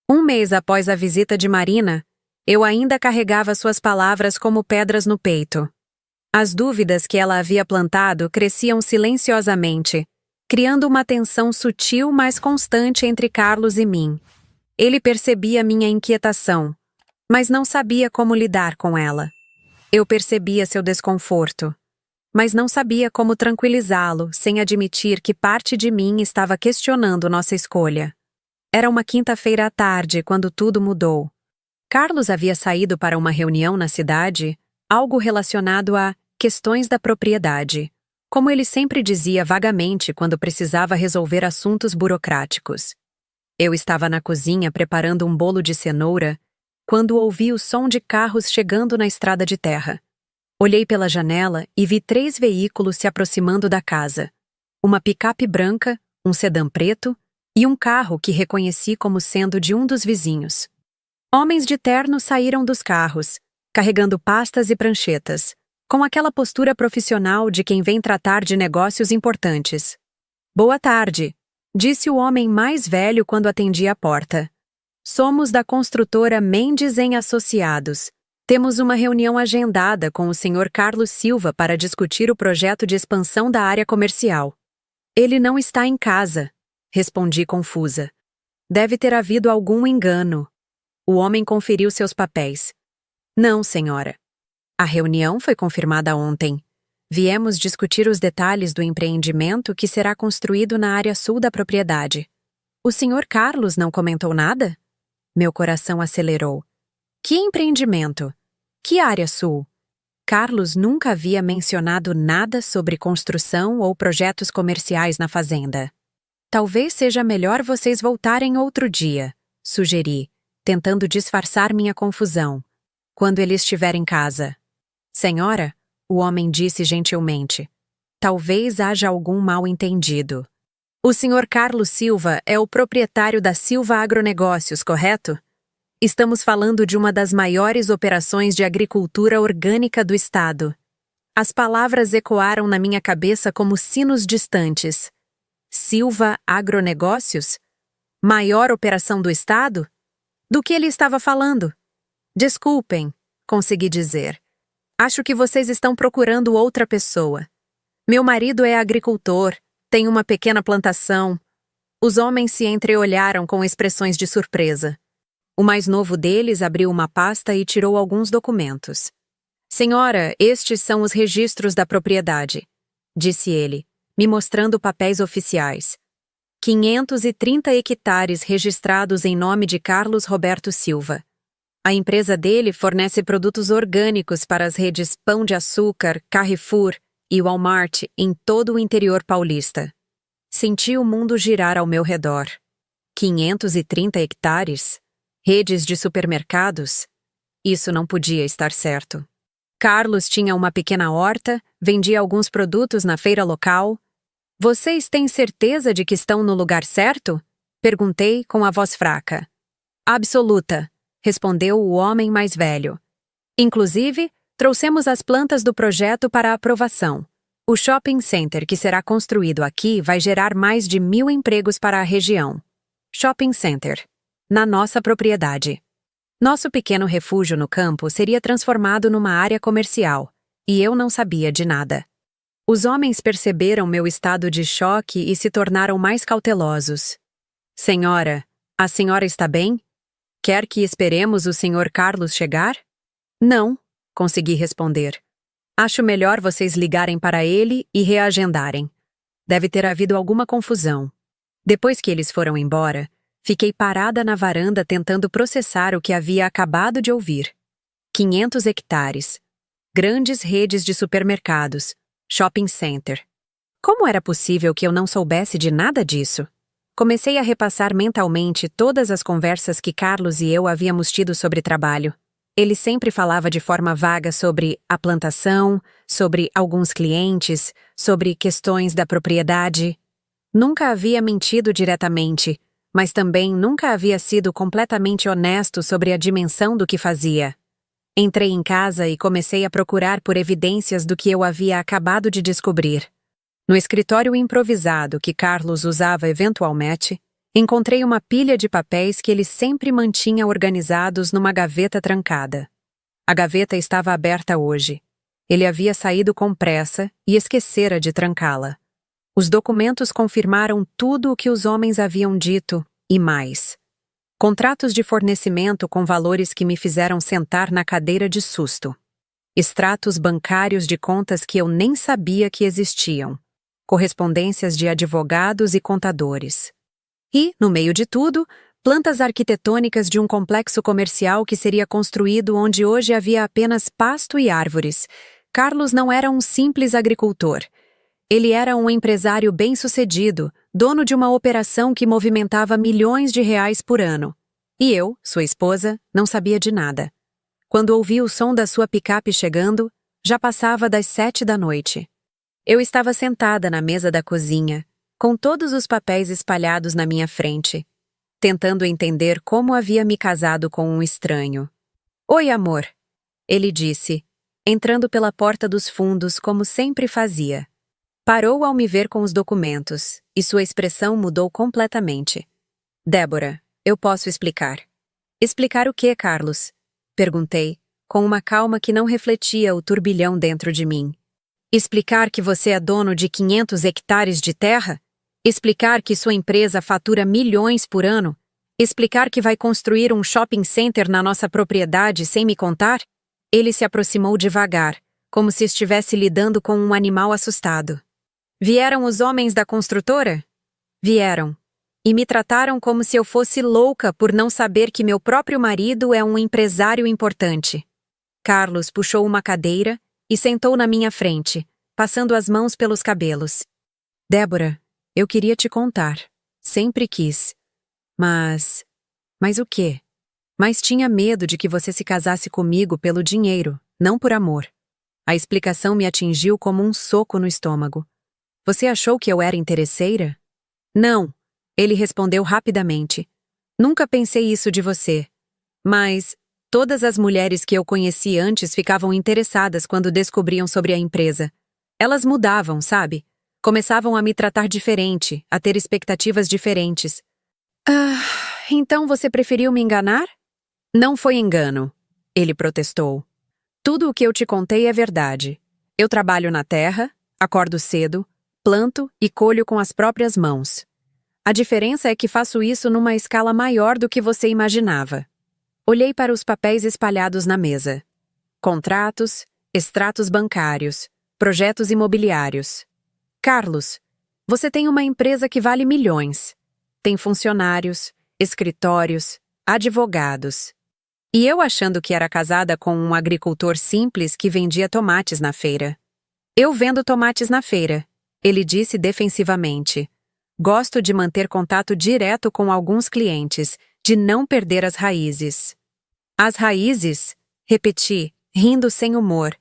Um mês após a visita de Marina, eu ainda carregava suas palavras como pedras no peito. As dúvidas que ela havia plantado cresciam silenciosamente, criando uma tensão sutil mas constante entre Carlos e mim. Ele percebia minha inquietação, mas não sabia como lidar com ela. Eu percebia seu desconforto, mas não sabia como tranquilizá-lo sem admitir que parte de mim estava questionando nossa escolha. Era uma quinta-feira à tarde quando tudo mudou. Carlos havia saído para uma reunião na cidade, algo relacionado a questões da propriedade, como ele sempre dizia vagamente quando precisava resolver assuntos burocráticos. Eu estava na cozinha preparando um bolo de cenoura quando ouvi o som de carros chegando na estrada de terra. Olhei pela janela e vi 3 veículos se aproximando da casa. Uma picape branca, um sedã preto e um carro que reconheci como sendo de um dos vizinhos. Homens de terno saíram dos carros, carregando pastas e pranchetas, com aquela postura profissional de quem vem tratar de negócios importantes. "Boa tarde", disse o homem mais velho quando atendi a porta. "Somos da construtora Mendes em Associados. Temos uma reunião agendada com o Sr. Carlos Silva para discutir o projeto de expansão da área comercial." "Ele não está em casa", respondi confusa. "Deve ter havido algum engano." O homem conferiu seus papéis. "Não, senhora. A reunião foi confirmada ontem. Viemos discutir os detalhes do empreendimento que será construído na área sul da propriedade." "O Sr. Carlos não comentou nada?" Meu coração acelerou. Que empreendimento? Que área sul? Carlos nunca havia mencionado nada sobre construção ou projetos comerciais na fazenda. "Talvez seja melhor vocês voltarem outro dia", sugeri, tentando disfarçar minha confusão. "Quando ele estiver em casa." "Senhora", o homem disse gentilmente, "talvez haja algum mal-entendido. O Sr. Carlos Silva é o proprietário da Silva Agronegócios, correto? Estamos falando de uma das maiores operações de agricultura orgânica do estado." As palavras ecoaram na minha cabeça como sinos distantes. Silva Agronegócios? Maior operação do estado? Do que ele estava falando? "Desculpem", consegui dizer. "Acho que vocês estão procurando outra pessoa. Meu marido é agricultor, tem uma pequena plantação." Os homens se entreolharam com expressões de surpresa. O mais novo deles abriu uma pasta e tirou alguns documentos. "Senhora, estes são os registros da propriedade", disse ele, me mostrando papéis oficiais. 530 hectares registrados em nome de Carlos Roberto Silva. A empresa dele fornece produtos orgânicos para as redes Pão de Açúcar, Carrefour e Walmart em todo o interior paulista. Senti o mundo girar ao meu redor. 530 hectares? Redes de supermercados? Isso não podia estar certo. Carlos tinha uma pequena horta, vendia alguns produtos na feira local. "Vocês têm certeza de que estão no lugar certo?" perguntei com a voz fraca. "Absoluta", respondeu o homem mais velho. "Inclusive, trouxemos as plantas do projeto para aprovação. O shopping center que será construído aqui vai gerar mais de 1.000 empregos para a região. Shopping center. Na nossa propriedade. Nosso pequeno refúgio no campo seria transformado numa área comercial, e eu não sabia de nada." Os homens perceberam meu estado de choque e se tornaram mais cautelosos. "Senhora, a senhora está bem? Quer que esperemos o Sr. Carlos chegar?" "Não", consegui responder. "Acho melhor vocês ligarem para ele e reagendarem. Deve ter havido alguma confusão." Depois que eles foram embora, fiquei parada na varanda tentando processar o que havia acabado de ouvir. 500 hectares. Grandes redes de supermercados. Shopping center. Como era possível que eu não soubesse de nada disso? Comecei a repassar mentalmente todas as conversas que Carlos e eu havíamos tido sobre trabalho. Ele sempre falava de forma vaga sobre a plantação, sobre alguns clientes, sobre questões da propriedade. Nunca havia mentido diretamente, mas também nunca havia sido completamente honesto sobre a dimensão do que fazia. Entrei em casa e comecei a procurar por evidências do que eu havia acabado de descobrir. No escritório improvisado que Carlos usava eventualmente, encontrei uma pilha de papéis que ele sempre mantinha organizados numa gaveta trancada. A gaveta estava aberta hoje. Ele havia saído com pressa e esquecera de trancá-la. Os documentos confirmaram tudo o que os homens haviam dito, e mais. Contratos de fornecimento com valores que me fizeram sentar na cadeira de susto. Extratos bancários de contas que eu nem sabia que existiam. Correspondências de advogados e contadores. E, no meio de tudo, plantas arquitetônicas de um complexo comercial que seria construído onde hoje havia apenas pasto e árvores. Carlos não era um simples agricultor. Ele era um empresário bem-sucedido, dono de uma operação que movimentava milhões de reais por ano. E eu, sua esposa, não sabia de nada. Quando ouvi o som da sua picape chegando, já passava das 7 da noite. Eu estava sentada na mesa da cozinha, com todos os papéis espalhados na minha frente, tentando entender como havia me casado com um estranho. "Oi, amor", ele disse, entrando pela porta dos fundos como sempre fazia. Parou ao me ver com os documentos, e sua expressão mudou completamente. "Débora, eu posso explicar." "Explicar o quê, Carlos?" perguntei, com uma calma que não refletia o turbilhão dentro de mim. "Explicar que você é dono de 500 hectares de terra? Explicar que sua empresa fatura milhões por ano? Explicar que vai construir um shopping center na nossa propriedade sem me contar?" Ele se aproximou devagar, como se estivesse lidando com um animal assustado. "Vieram os homens da construtora?" "Vieram. E me trataram como se eu fosse louca por não saber que meu próprio marido é um empresário importante." Carlos puxou uma cadeira e sentou na minha frente, passando as mãos pelos cabelos. "Débora, eu queria te contar. Sempre quis. Mas o quê? Mas tinha medo de que você se casasse comigo pelo dinheiro, não por amor." A explicação me atingiu como um soco no estômago. "Você achou que eu era interesseira?" "Não", ele respondeu rapidamente. "Nunca pensei isso de você. Mas todas as mulheres que eu conheci antes ficavam interessadas quando descobriam sobre a empresa. Elas mudavam, sabe? Começavam a me tratar diferente, a ter expectativas diferentes." "Ah, então você preferiu me enganar?" "Não foi engano", ele protestou. "Tudo o que eu te contei é verdade. Eu trabalho na terra, acordo cedo, planto e colho com as próprias mãos. A diferença é que faço isso numa escala maior do que você imaginava." Olhei para os papéis espalhados na mesa. Contratos, extratos bancários, projetos imobiliários. "Carlos, você tem uma empresa que vale milhões. Tem funcionários, escritórios, advogados. E eu achando que era casada com um agricultor simples que vendia tomates na feira." "Eu vendo tomates na feira", ele disse defensivamente. "Gosto de manter contato direto com alguns clientes, de não perder as raízes." "As raízes?", repeti, rindo sem humor.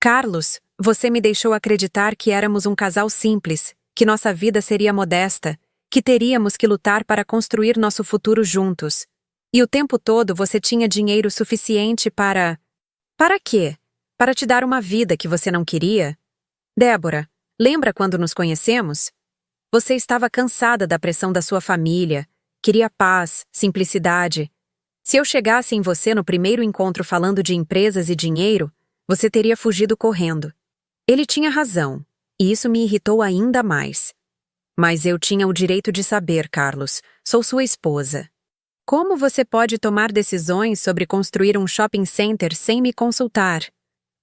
"Carlos, você me deixou acreditar que éramos um casal simples, que nossa vida seria modesta, que teríamos que lutar para construir nosso futuro juntos. E o tempo todo você tinha dinheiro suficiente para... Para quê? Para te dar uma vida que você não queria? Débora, lembra quando nos conhecemos? Você estava cansada da pressão da sua família, queria paz, simplicidade. Se eu chegasse em você no primeiro encontro falando de empresas e dinheiro, você teria fugido correndo." Ele tinha razão, e isso me irritou ainda mais. "Mas eu tinha o direito de saber, Carlos. Sou sua esposa. Como você pode tomar decisões sobre construir um shopping center sem me consultar?"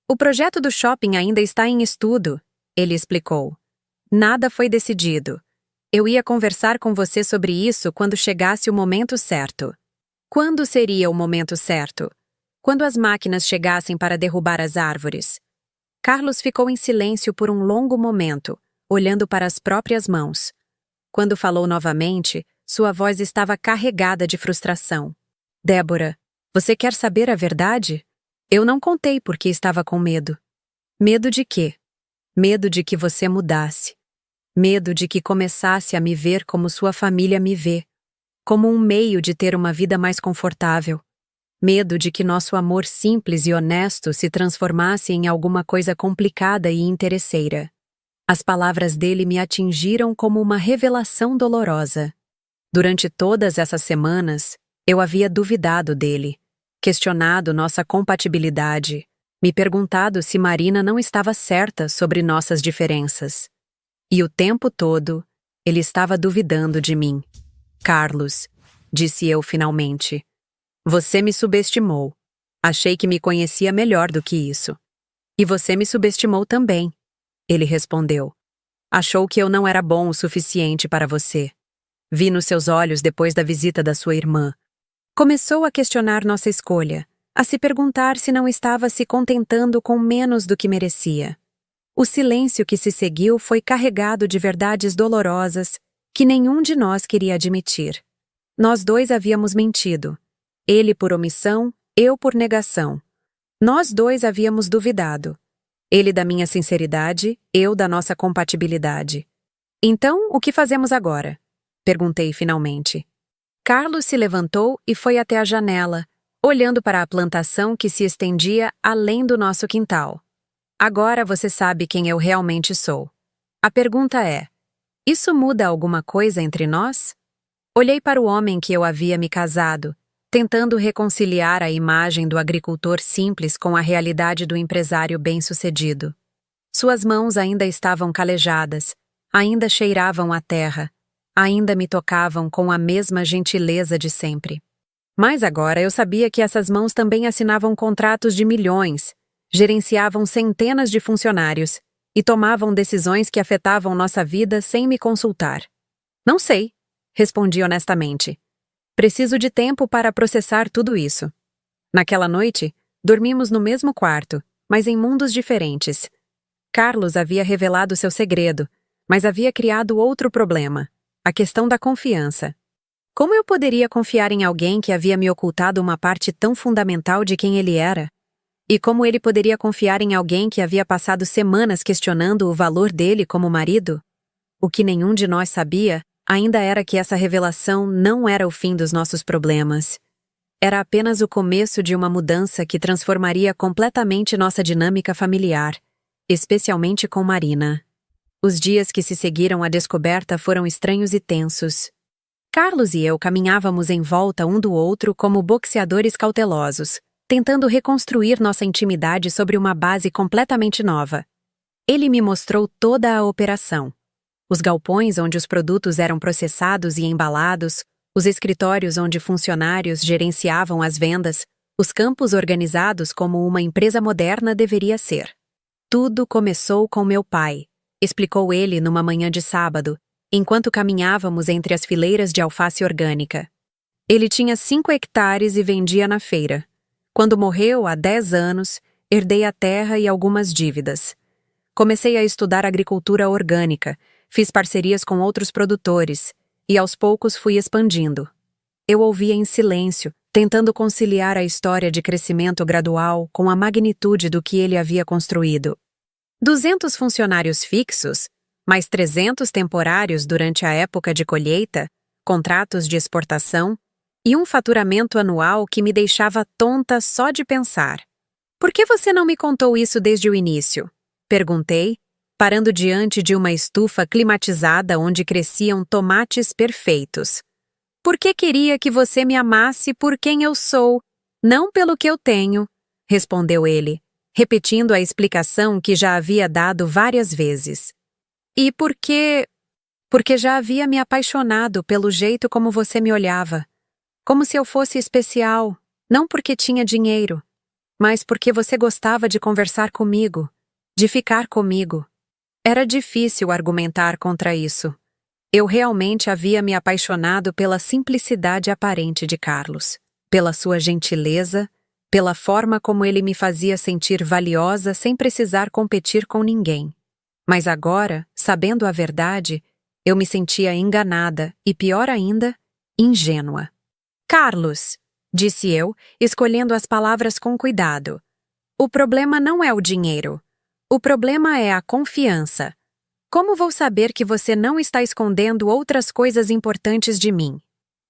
"O projeto do shopping ainda está em estudo", ele explicou. "Nada foi decidido. Eu ia conversar com você sobre isso quando chegasse o momento certo." "Quando seria o momento certo?" "Quando as máquinas chegassem para derrubar as árvores." Carlos ficou em silêncio por um longo momento, olhando para as próprias mãos. Quando falou novamente, sua voz estava carregada de frustração. "Débora, você quer saber a verdade?" Eu não contei porque estava com medo. Medo de quê? Medo de que você mudasse. Medo de que começasse a me ver como sua família me vê, como um meio de ter uma vida mais confortável. Medo de que nosso amor simples e honesto se transformasse em alguma coisa complicada e interesseira. As palavras dele me atingiram como uma revelação dolorosa. Durante todas essas semanas, eu havia duvidado dele, questionado nossa compatibilidade, me perguntado se Marina não estava certa sobre nossas diferenças. E o tempo todo, ele estava duvidando de mim. Carlos, disse eu finalmente, você me subestimou. Achei que me conhecia melhor do que isso. E você me subestimou também, ele respondeu. Achou que eu não era bom o suficiente para você. Vi nos seus olhos depois da visita da sua irmã. Começou a questionar nossa escolha, a se perguntar se não estava se contentando com menos do que merecia. O silêncio que se seguiu foi carregado de verdades dolorosas que nenhum de nós queria admitir. Nós dois havíamos mentido. Ele por omissão, eu por negação. Nós dois havíamos duvidado. Ele da minha sinceridade, eu da nossa compatibilidade. Então, o que fazemos agora? Perguntei finalmente. Carlos se levantou e foi até a janela, olhando para a plantação que se estendia além do nosso quintal. Agora você sabe quem eu realmente sou. A pergunta é: isso muda alguma coisa entre nós? Olhei para o homem que eu havia me casado, tentando reconciliar a imagem do agricultor simples com a realidade do empresário bem-sucedido. Suas mãos ainda estavam calejadas, ainda cheiravam a terra, ainda me tocavam com a mesma gentileza de sempre. Mas agora eu sabia que essas mãos também assinavam contratos de milhões, gerenciavam centenas de funcionários e tomavam decisões que afetavam nossa vida sem me consultar. Não sei, respondi honestamente. Preciso de tempo para processar tudo isso. Naquela noite, dormimos no mesmo quarto, mas em mundos diferentes. Carlos havia revelado seu segredo, mas havia criado outro problema, a questão da confiança. Como eu poderia confiar em alguém que havia me ocultado uma parte tão fundamental de quem ele era? E como ele poderia confiar em alguém que havia passado semanas questionando o valor dele como marido? O que nenhum de nós sabia ainda era que essa revelação não era o fim dos nossos problemas. Era apenas o começo de uma mudança que transformaria completamente nossa dinâmica familiar, especialmente com Marina. Os dias que se seguiram à descoberta foram estranhos e tensos. Carlos e eu caminhávamos em volta um do outro como boxeadores cautelosos, tentando reconstruir nossa intimidade sobre uma base completamente nova. Ele me mostrou toda a operação. Os galpões onde os produtos eram processados e embalados, os escritórios onde funcionários gerenciavam as vendas, os campos organizados como uma empresa moderna deveria ser. Tudo começou com meu pai, explicou ele numa manhã de sábado, enquanto caminhávamos entre as fileiras de alface orgânica. Ele tinha 5 hectares e vendia na feira. Quando morreu, há 10 anos, herdei a terra e algumas dívidas. Comecei a estudar agricultura orgânica, fiz parcerias com outros produtores, e aos poucos fui expandindo. Eu ouvia em silêncio, tentando conciliar a história de crescimento gradual com a magnitude do que ele havia construído. 200 funcionários fixos, mais 300 temporários durante a época de colheita, contratos de exportação e um faturamento anual que me deixava tonta só de pensar. Por que você não me contou isso desde o início? Perguntei, parando diante de uma estufa climatizada onde cresciam tomates perfeitos. Por que queria que você me amasse por quem eu sou, não pelo que eu tenho? Respondeu ele, repetindo a explicação que já havia dado várias vezes. E por quê? Porque já havia me apaixonado pelo jeito como você me olhava. Como se eu fosse especial, não porque tinha dinheiro, mas porque você gostava de conversar comigo, de ficar comigo. Era difícil argumentar contra isso. Eu realmente havia me apaixonado pela simplicidade aparente de Carlos, pela sua gentileza, pela forma como ele me fazia sentir valiosa sem precisar competir com ninguém. Mas agora, sabendo a verdade, eu me sentia enganada e, pior ainda, ingênua. Carlos, disse eu, escolhendo as palavras com cuidado, O problema não é o dinheiro. O problema é a confiança. Como vou saber que você não está escondendo outras coisas importantes de mim?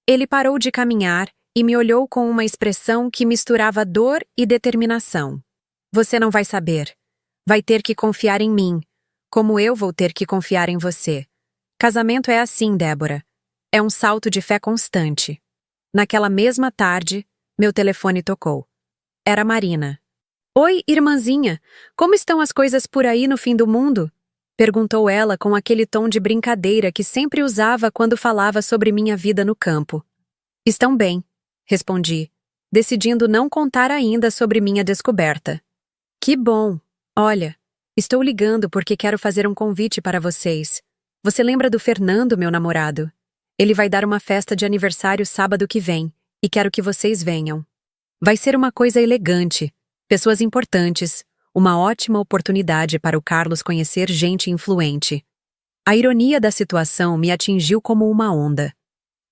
Ele parou de caminhar e me olhou com uma expressão que misturava dor e determinação. Você não vai saber. Vai ter que confiar em mim, como eu vou ter que confiar em você. Casamento é assim, Débora. É um salto de fé constante. Naquela mesma tarde, meu telefone tocou. Era Marina. Oi, irmãzinha, como estão as coisas por aí no fim do mundo? Perguntou ela com aquele tom de brincadeira que sempre usava quando falava sobre minha vida no campo. Estão bem, respondi, decidindo não contar ainda sobre minha descoberta. Que bom! Olha, estou ligando porque quero fazer um convite para vocês. Você lembra do Fernando, meu namorado? Ele vai dar uma festa de aniversário sábado que vem, e quero que vocês venham. Vai ser uma coisa elegante, pessoas importantes, uma ótima oportunidade para o Carlos conhecer gente influente. A ironia da situação me atingiu como uma onda.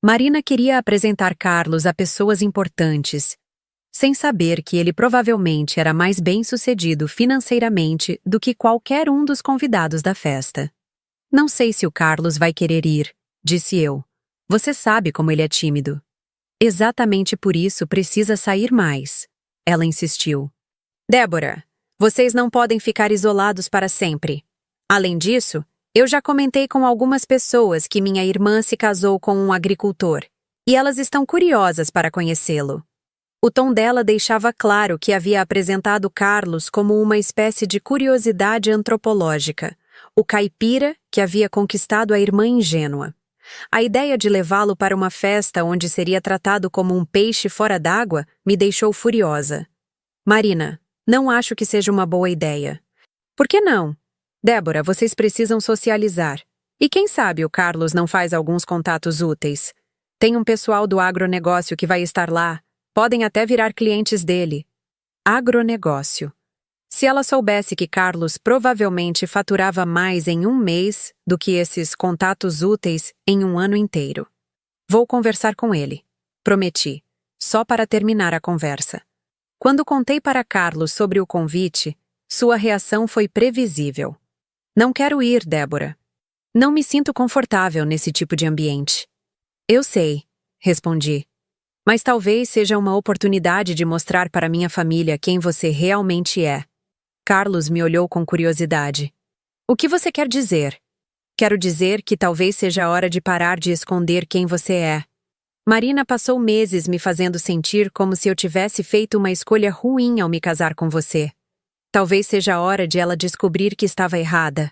Marina queria apresentar Carlos a pessoas importantes, sem saber que ele provavelmente era mais bem-sucedido financeiramente do que qualquer um dos convidados da festa. Não sei se o Carlos vai querer ir, disse eu. Você sabe como ele é tímido. Exatamente por isso precisa sair mais. Ela insistiu. Débora, vocês não podem ficar isolados para sempre. Além disso, eu já comentei com algumas pessoas que minha irmã se casou com um agricultor, e elas estão curiosas para conhecê-lo. O tom dela deixava claro que havia apresentado Carlos como uma espécie de curiosidade antropológica, o caipira que havia conquistado a irmã ingênua. A ideia de levá-lo para uma festa onde seria tratado como um peixe fora d'água me deixou furiosa. Marina, não acho que seja uma boa ideia. Por que não? Débora, vocês precisam socializar. E quem sabe o Carlos não faz alguns contatos úteis. Tem um pessoal do agronegócio que vai estar lá. Podem até virar clientes dele. Agronegócio. Se ela soubesse que Carlos provavelmente faturava mais em um mês do que esses contatos úteis em um ano inteiro. Vou conversar com ele. Prometi. Só para terminar a conversa. Quando contei para Carlos sobre o convite, sua reação foi previsível. Não quero ir, Débora. Não me sinto confortável nesse tipo de ambiente. Eu sei, respondi. Mas talvez seja uma oportunidade de mostrar para minha família quem você realmente é. Carlos me olhou com curiosidade. O que você quer dizer? Quero dizer que talvez seja a hora de parar de esconder quem você é. Marina passou meses me fazendo sentir como se eu tivesse feito uma escolha ruim ao me casar com você. Talvez seja a hora de ela descobrir que estava errada.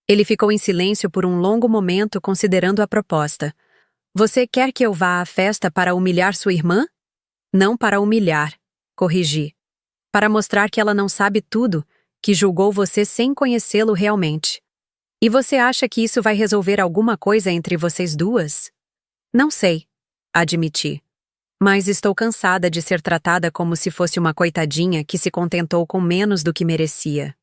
Ele ficou em silêncio por um longo momento considerando a proposta. Você quer que eu vá à festa para humilhar sua irmã? Não para humilhar, corrigi. Para mostrar que ela não sabe tudo, que julgou você sem conhecê-lo realmente. E você acha que isso vai resolver alguma coisa entre vocês duas? Não sei. Admiti. Mas estou cansada de ser tratada como se fosse uma coitadinha que se contentou com menos do que merecia.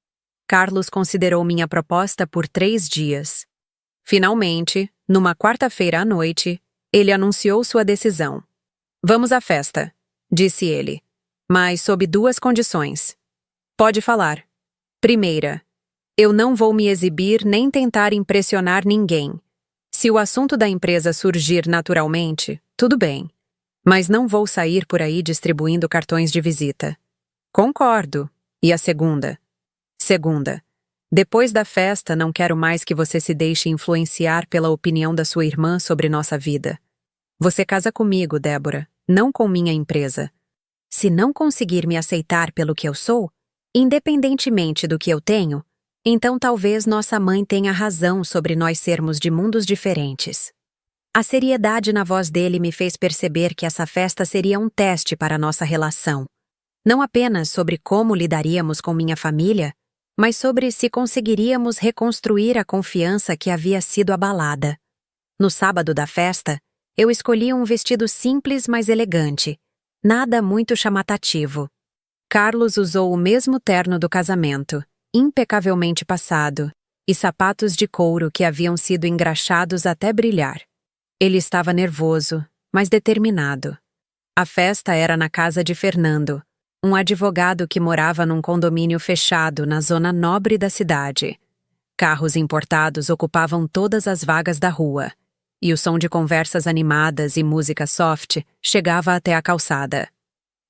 Carlos considerou minha proposta por 3 dias. Finalmente, numa quarta-feira à noite, ele anunciou sua decisão. Vamos à festa, disse ele, mas sob 2 condições. Pode falar. Primeira, eu não vou me exibir nem tentar impressionar ninguém. Se o assunto da empresa surgir naturalmente, tudo bem. Mas não vou sair por aí distribuindo cartões de visita. Concordo. E a segunda? Segunda. Depois da festa, não quero mais que você se deixe influenciar pela opinião da sua irmã sobre nossa vida. Você casa comigo, Débora, não com minha empresa. Se não conseguir me aceitar pelo que eu sou, independentemente do que eu tenho, então talvez nossa mãe tenha razão sobre nós sermos de mundos diferentes. A seriedade na voz dele me fez perceber que essa festa seria um teste para nossa relação. Não apenas sobre como lidaríamos com minha família, mas sobre se conseguiríamos reconstruir a confiança que havia sido abalada. No sábado da festa, eu escolhi um vestido simples, mas elegante. Nada muito chamativo. Carlos usou o mesmo terno do casamento, impecavelmente passado, e sapatos de couro que haviam sido engraxados até brilhar. Ele estava nervoso, mas determinado. A festa era na casa de Fernando, um advogado que morava num condomínio fechado na zona nobre da cidade. Carros importados ocupavam todas as vagas da rua, e o som de conversas animadas e música soft chegava até a calçada.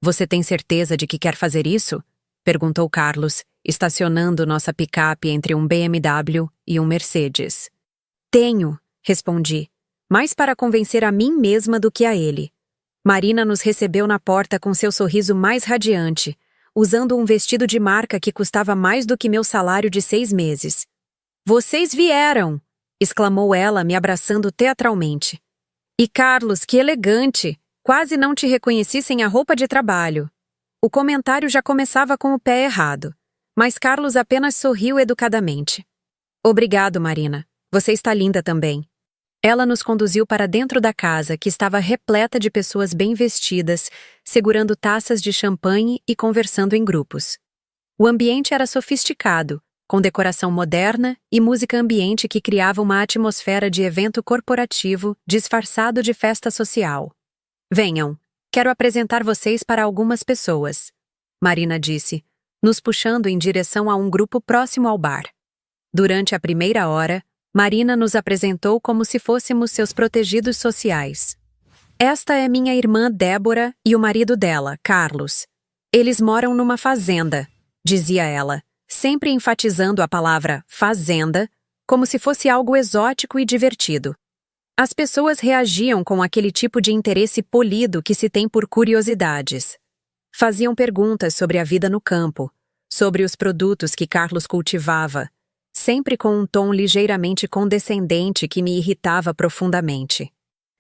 "Você tem certeza de que quer fazer isso?" perguntou Carlos, estacionando nossa picape entre um BMW e um Mercedes. "Tenho", respondi, mais para convencer a mim mesma do que a ele. Marina nos recebeu na porta com seu sorriso mais radiante, usando um vestido de marca que custava mais do que meu salário de 6 meses. "Vocês vieram!" exclamou ela, me abraçando teatralmente. "E Carlos, que elegante! Quase não te reconheci sem a roupa de trabalho." O comentário já começava com o pé errado, mas Carlos apenas sorriu educadamente. "Obrigado, Marina. Você está linda também." Ela nos conduziu para dentro da casa, que estava repleta de pessoas bem vestidas, segurando taças de champanhe e conversando em grupos. O ambiente era sofisticado, com decoração moderna e música ambiente que criava uma atmosfera de evento corporativo disfarçado de festa social. "Venham, quero apresentar vocês para algumas pessoas", Marina disse, nos puxando em direção a um grupo próximo ao bar. Durante a primeira hora, Marina nos apresentou como se fôssemos seus protegidos sociais. "Esta é minha irmã Débora e o marido dela, Carlos. Eles moram numa fazenda", dizia ela, sempre enfatizando a palavra fazenda, como se fosse algo exótico e divertido. As pessoas reagiam com aquele tipo de interesse polido que se tem por curiosidades. Faziam perguntas sobre a vida no campo, sobre os produtos que Carlos cultivava, sempre com um tom ligeiramente condescendente que me irritava profundamente.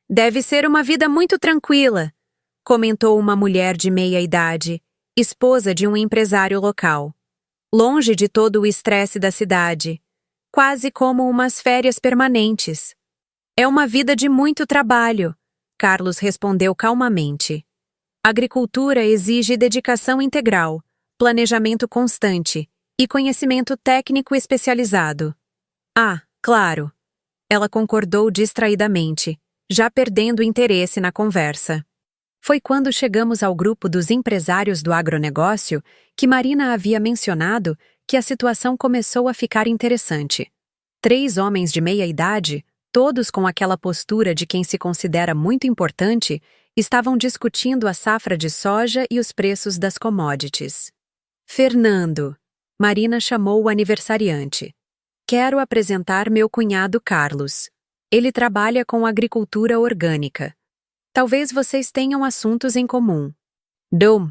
"Deve ser uma vida muito tranquila", comentou uma mulher de meia idade, esposa de um empresário local. "Longe de todo o estresse da cidade, quase como umas férias permanentes." "É uma vida de muito trabalho", Carlos respondeu calmamente. "Agricultura exige dedicação integral, planejamento constante e conhecimento técnico especializado." "Ah, claro." Ela concordou distraidamente, já perdendo interesse na conversa. Foi quando chegamos ao grupo dos empresários do agronegócio que Marina havia mencionado que a situação começou a ficar interessante. 3 homens de meia idade, todos com aquela postura de quem se considera muito importante, estavam discutindo a safra de soja e os preços das commodities. "Fernando", Marina chamou o aniversariante. "Quero apresentar meu cunhado Carlos. Ele trabalha com agricultura orgânica. Talvez vocês tenham assuntos em comum." "Dom."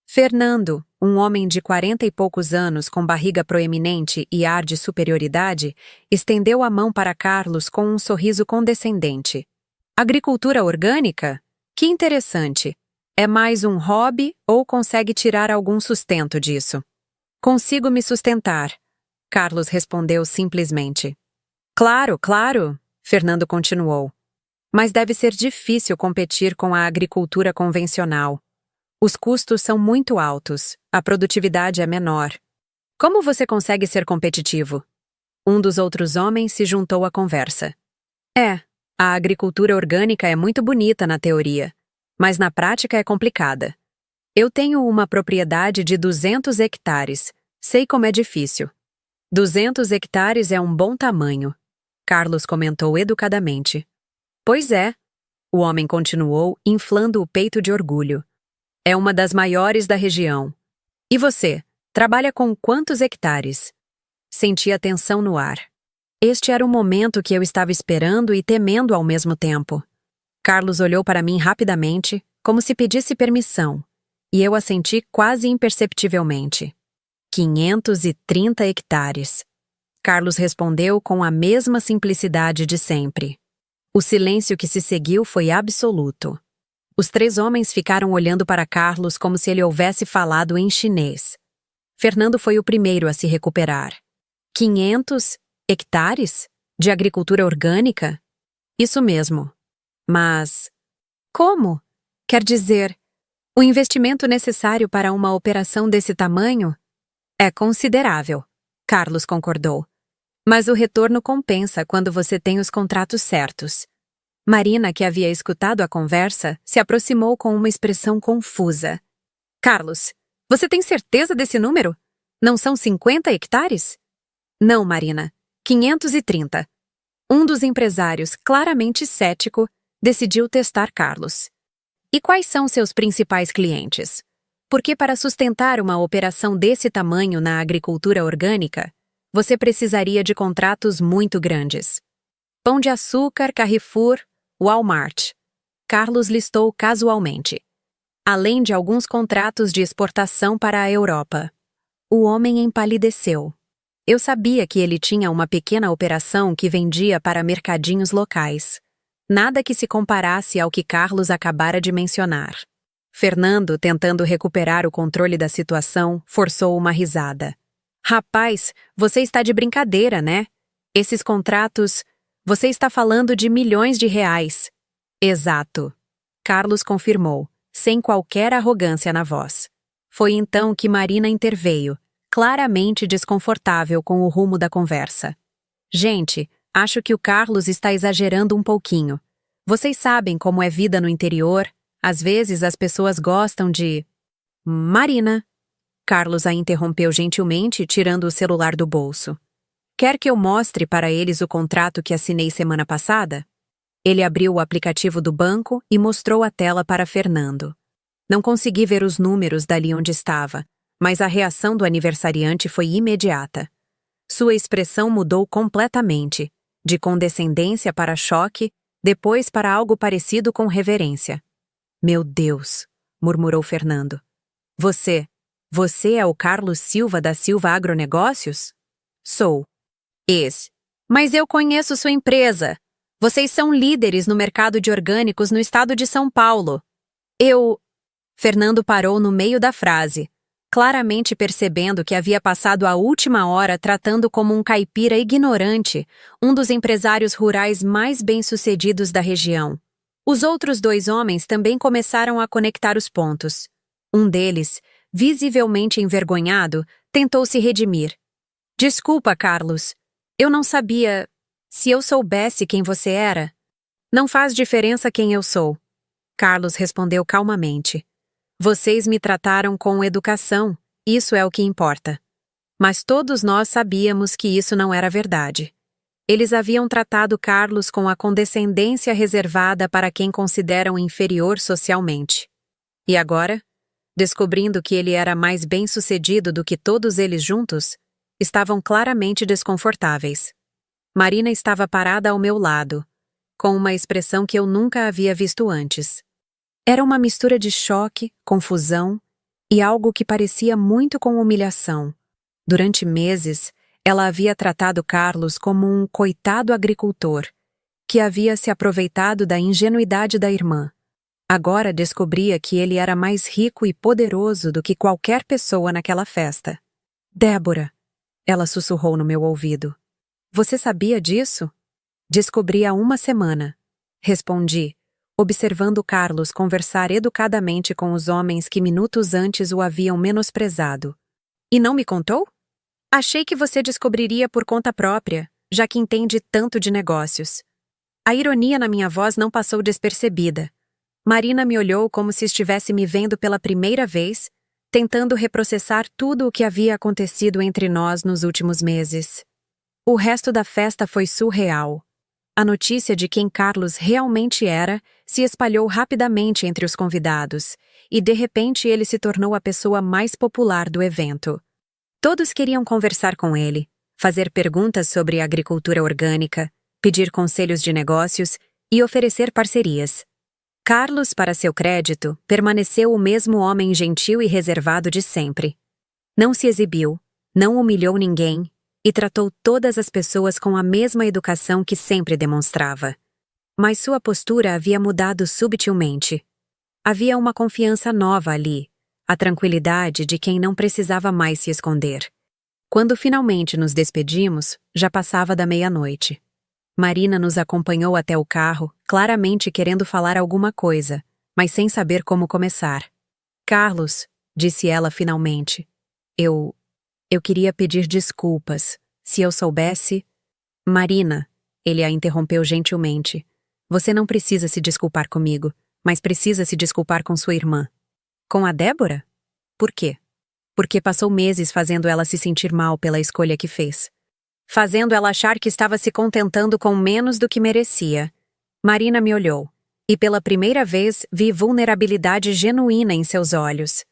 Fernando, um homem de 40 e poucos anos com barriga proeminente e ar de superioridade, estendeu a mão para Carlos com um sorriso condescendente. "Agricultura orgânica? Que interessante. É mais um hobby ou consegue tirar algum sustento disso?" "Consigo me sustentar", Carlos respondeu simplesmente. "Claro, claro", Fernando continuou. "Mas deve ser difícil competir com a agricultura convencional. Os custos são muito altos, a produtividade é menor. Como você consegue ser competitivo?" Um dos outros homens se juntou à conversa. A agricultura orgânica é muito bonita na teoria, mas na prática é complicada. Eu tenho uma propriedade de 200 hectares. Sei como é difícil." 200 hectares é um bom tamanho, Carlos comentou educadamente. "Pois é", o homem continuou, inflando o peito de orgulho. "É uma das maiores da região. E você, trabalha com quantos hectares?" Senti a tensão no ar. Este era o momento que eu estava esperando e temendo ao mesmo tempo. Carlos olhou para mim rapidamente, como se pedisse permissão, e eu assenti quase imperceptivelmente. 530 hectares. Carlos respondeu com a mesma simplicidade de sempre. O silêncio que se seguiu foi absoluto. Os 3 homens ficaram olhando para Carlos como se ele houvesse falado em chinês. Fernando foi o primeiro a se recuperar. 500 hectares? De agricultura orgânica? Isso mesmo. Mas como? Quer dizer, o investimento necessário para uma operação desse tamanho? É considerável, Carlos concordou. Mas o retorno compensa quando você tem os contratos certos. Marina, que havia escutado a conversa, se aproximou com uma expressão confusa. "Carlos, Você tem certeza desse número? Não são 50 hectares? Não, Marina. 530. Um dos empresários, claramente cético, decidiu testar Carlos. E quais são seus principais clientes? Porque para sustentar uma operação desse tamanho na agricultura orgânica, você precisaria de contratos muito grandes. Pão de Açúcar, Carrefour, Walmart. Carlos listou casualmente. Além de alguns contratos de exportação para a Europa. O homem empalideceu. Eu sabia que ele tinha uma pequena operação que vendia para mercadinhos locais. Nada que se comparasse ao que Carlos acabara de mencionar. Fernando, tentando recuperar o controle da situação, forçou uma risada. Rapaz, você está de brincadeira, né? Esses contratos... Você está falando de milhões de reais. Exato. Carlos confirmou, sem qualquer arrogância na voz. Foi então que Marina interveio, claramente desconfortável com o rumo da conversa. Gente, acho que o Carlos está exagerando um pouquinho. Vocês sabem como é vida no interior. Às vezes as pessoas gostam de... Marina. Carlos a interrompeu gentilmente, tirando o celular do bolso. Quer que eu mostre para eles o contrato que assinei semana passada? Ele abriu o aplicativo do banco e mostrou a tela para Fernando. Não consegui ver os números dali onde estava, mas a reação do aniversariante foi imediata. Sua expressão mudou completamente, de condescendência para choque, depois para algo parecido com reverência. Meu Deus, murmurou Fernando. Você é o Carlos Silva da Silva Agronegócios? Sou. Mas eu conheço sua empresa. Vocês são líderes no mercado de orgânicos no estado de São Paulo. Fernando parou no meio da frase, claramente percebendo que havia passado a última hora tratando como um caipira ignorante, um dos empresários rurais mais bem-sucedidos da região. Os outros dois homens também começaram a conectar os pontos. Um deles, visivelmente envergonhado, tentou se redimir. Desculpa, Carlos. Eu não sabia... Se eu soubesse quem você era... Não faz diferença quem eu sou. Carlos respondeu calmamente. Vocês me trataram com educação, isso é o que importa. Mas todos nós sabíamos que isso não era verdade. Eles haviam tratado Carlos com a condescendência reservada para quem consideram inferior socialmente. E agora, descobrindo que ele era mais bem-sucedido do que todos eles juntos, estavam claramente desconfortáveis. Marina estava parada ao meu lado, com uma expressão que eu nunca havia visto antes. Era uma mistura de choque, confusão e algo que parecia muito com humilhação. Durante meses, ela havia tratado Carlos como um coitado agricultor, que havia se aproveitado da ingenuidade da irmã. Agora descobria que ele era mais rico e poderoso do que qualquer pessoa naquela festa. Débora, ela sussurrou no meu ouvido. Você sabia disso? Descobri há uma semana. Respondi, observando Carlos conversar educadamente com os homens que minutos antes o haviam menosprezado. E não me contou? Achei que você descobriria por conta própria, já que entende tanto de negócios. A ironia na minha voz não passou despercebida. Marina me olhou como se estivesse me vendo pela primeira vez, tentando reprocessar tudo o que havia acontecido entre nós nos últimos meses. O resto da festa foi surreal. A notícia de quem Carlos realmente era se espalhou rapidamente entre os convidados, e de repente ele se tornou a pessoa mais popular do evento. Todos queriam conversar com ele, fazer perguntas sobre agricultura orgânica, pedir conselhos de negócios e oferecer parcerias. Carlos, para seu crédito, permaneceu o mesmo homem gentil e reservado de sempre. Não se exibiu, não humilhou ninguém e tratou todas as pessoas com a mesma educação que sempre demonstrava. Mas sua postura havia mudado subtilmente. Havia uma confiança nova ali, a tranquilidade de quem não precisava mais se esconder. Quando finalmente nos despedimos, já passava da meia-noite. Marina nos acompanhou até o carro, claramente querendo falar alguma coisa, mas sem saber como começar. Carlos, disse ela finalmente, eu queria pedir desculpas. Se eu soubesse... Marina, ele a interrompeu gentilmente. Você não precisa se desculpar comigo, mas precisa se desculpar com sua irmã. Com a Débora? Por quê? porque passou meses fazendo ela se sentir mal pela escolha que fez. Fazendo ela achar que estava se contentando com menos do que merecia. Marina me olhou, e pela primeira vez vi vulnerabilidade genuína em seus olhos.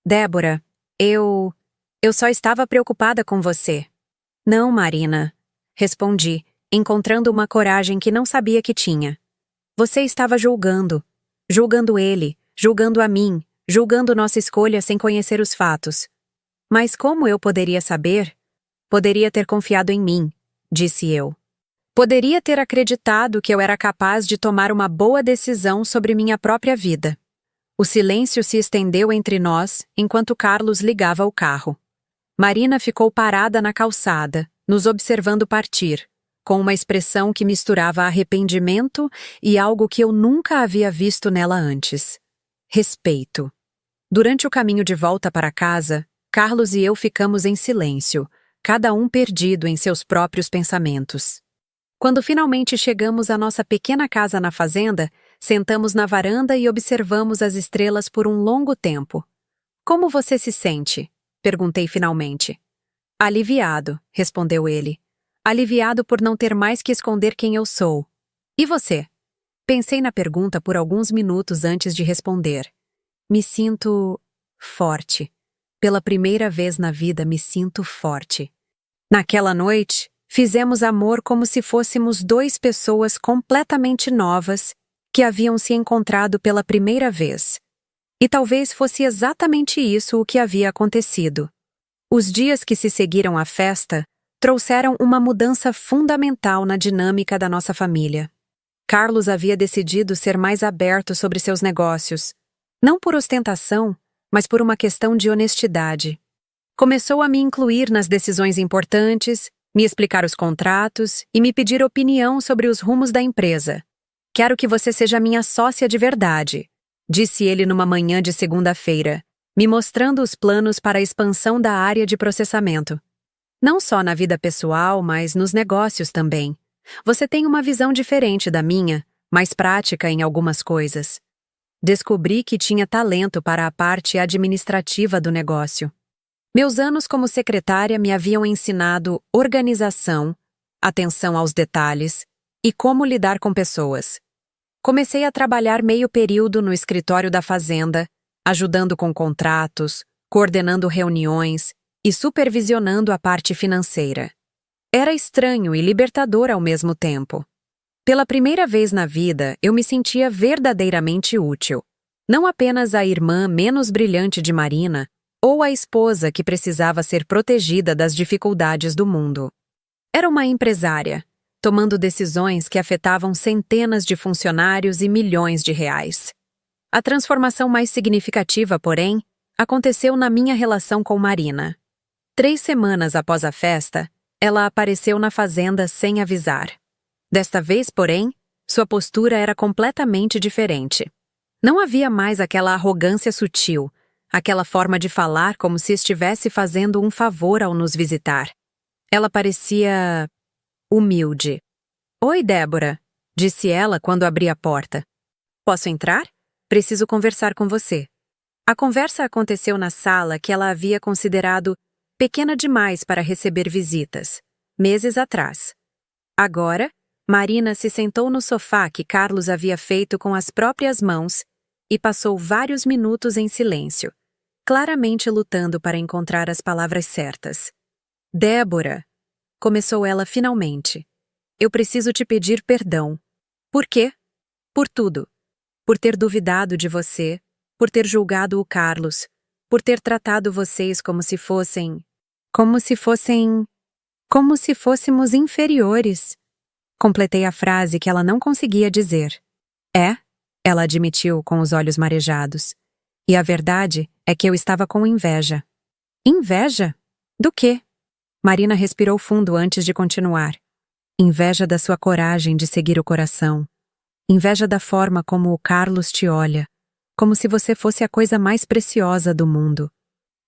Débora, eu só estava preocupada com você. Não, Marina, respondi, encontrando uma coragem que não sabia que tinha. Você estava julgando ele, julgando a mim, julgando nossa escolha sem conhecer os fatos. Mas como eu poderia saber? Poderia ter confiado em mim, disse eu. Poderia ter acreditado que eu era capaz de tomar uma boa decisão sobre minha própria vida. O silêncio se estendeu entre nós enquanto Carlos ligava o carro. Marina ficou parada na calçada, nos observando partir, com uma expressão que misturava arrependimento e algo que eu nunca havia visto nela antes. Respeito. Durante o caminho de volta para casa, Carlos e eu ficamos em silêncio, cada um perdido em seus próprios pensamentos. Quando finalmente chegamos à nossa pequena casa na fazenda, sentamos na varanda e observamos as estrelas por um longo tempo. Como você se sente? Perguntei finalmente. Aliviado, respondeu ele. Aliviado por não ter mais que esconder quem eu sou. E você? Pensei na pergunta por alguns minutos antes de responder. Me sinto forte. Pela primeira vez na vida me sinto forte. Naquela noite, fizemos amor como se fôssemos duas pessoas completamente novas que haviam se encontrado pela primeira vez. E talvez fosse exatamente isso o que havia acontecido. Os dias que se seguiram à festa trouxeram uma mudança fundamental na dinâmica da nossa família. Carlos havia decidido ser mais aberto sobre seus negócios, não por ostentação, mas por uma questão de honestidade. Começou a me incluir nas decisões importantes, me explicar os contratos e me pedir opinião sobre os rumos da empresa. Quero que você seja minha sócia de verdade, disse ele numa manhã de segunda-feira, me mostrando os planos para a expansão da área de processamento. Não só na vida pessoal, mas nos negócios também. Você tem uma visão diferente da minha, mais prática em algumas coisas. Descobri que tinha talento para a parte administrativa do negócio. Meus anos como secretária me haviam ensinado organização, atenção aos detalhes e como lidar com pessoas. Comecei a trabalhar meio período no escritório da fazenda, ajudando com contratos, coordenando reuniões e supervisionando a parte financeira. Era estranho e libertador ao mesmo tempo. Pela primeira vez na vida, eu me sentia verdadeiramente útil. Não apenas a irmã menos brilhante de Marina, ou a esposa que precisava ser protegida das dificuldades do mundo. Era uma empresária, tomando decisões que afetavam centenas de funcionários e milhões de reais. A transformação mais significativa, porém, aconteceu na minha relação com Marina. 3 semanas após a festa, ela apareceu na fazenda sem avisar. Desta vez, porém, sua postura era completamente diferente. Não havia mais aquela arrogância sutil, aquela forma de falar como se estivesse fazendo um favor ao nos visitar. Ela parecia humilde. Oi, Débora, disse ela quando abri a porta. Posso entrar? Preciso conversar com você. A conversa aconteceu na sala que ela havia considerado pequena demais para receber visitas, meses atrás. Agora, Marina se sentou no sofá que Carlos havia feito com as próprias mãos e passou vários minutos em silêncio, claramente lutando para encontrar as palavras certas. Débora, começou ela finalmente. Eu preciso te pedir perdão. Por quê? Por tudo. Por ter duvidado de você, por ter julgado o Carlos, por ter tratado vocês como se fôssemos inferiores. Completei a frase que ela não conseguia dizer. É? Ela admitiu com os olhos marejados. E a verdade é que eu estava com inveja. Inveja? Do quê? Marina respirou fundo antes de continuar. Inveja da sua coragem de seguir o coração. Inveja da forma como o Carlos te olha, como se você fosse a coisa mais preciosa do mundo.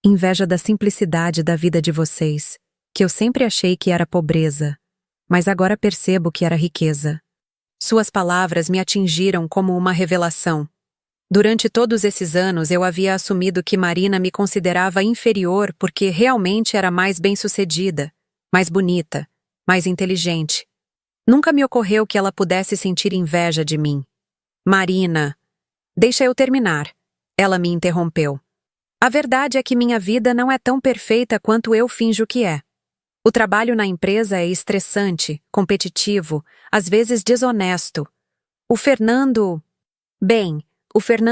Inveja da simplicidade da vida de vocês, que eu sempre achei que era pobreza, mas agora percebo que era riqueza. Suas palavras me atingiram como uma revelação. Durante todos esses anos, eu havia assumido que Marina me considerava inferior porque realmente era mais bem-sucedida, mais bonita, mais inteligente. Nunca me ocorreu que ela pudesse sentir inveja de mim. Marina, deixa eu terminar. Ela me interrompeu. A verdade é que minha vida não é tão perfeita quanto eu finjo que é. O trabalho na empresa é estressante, competitivo, às vezes desonesto. O Fernando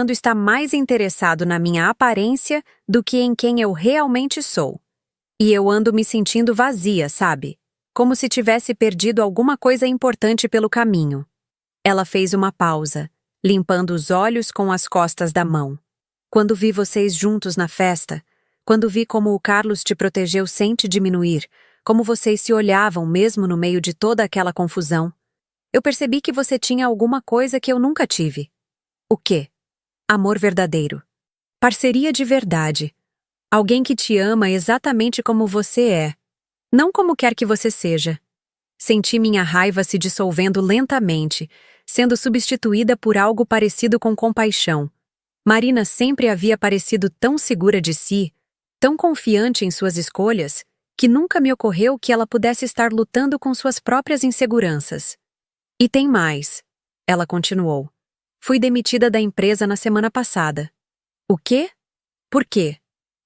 está mais interessado na minha aparência do que em quem eu realmente sou. E eu ando me sentindo vazia, sabe? Como se tivesse perdido alguma coisa importante pelo caminho. Ela fez uma pausa, limpando os olhos com as costas da mão. Quando vi vocês juntos na festa, quando vi como o Carlos te protegeu sem te diminuir, como vocês se olhavam mesmo no meio de toda aquela confusão, eu percebi que você tinha alguma coisa que eu nunca tive. O quê? Amor verdadeiro. Parceria de verdade. Alguém que te ama exatamente como você é. Não como quer que você seja. Senti minha raiva se dissolvendo lentamente, sendo substituída por algo parecido com compaixão. Marina sempre havia parecido tão segura de si, tão confiante em suas escolhas, que nunca me ocorreu que ela pudesse estar lutando com suas próprias inseguranças. E tem mais. Ela continuou. Fui demitida da empresa na semana passada. O quê? Por quê?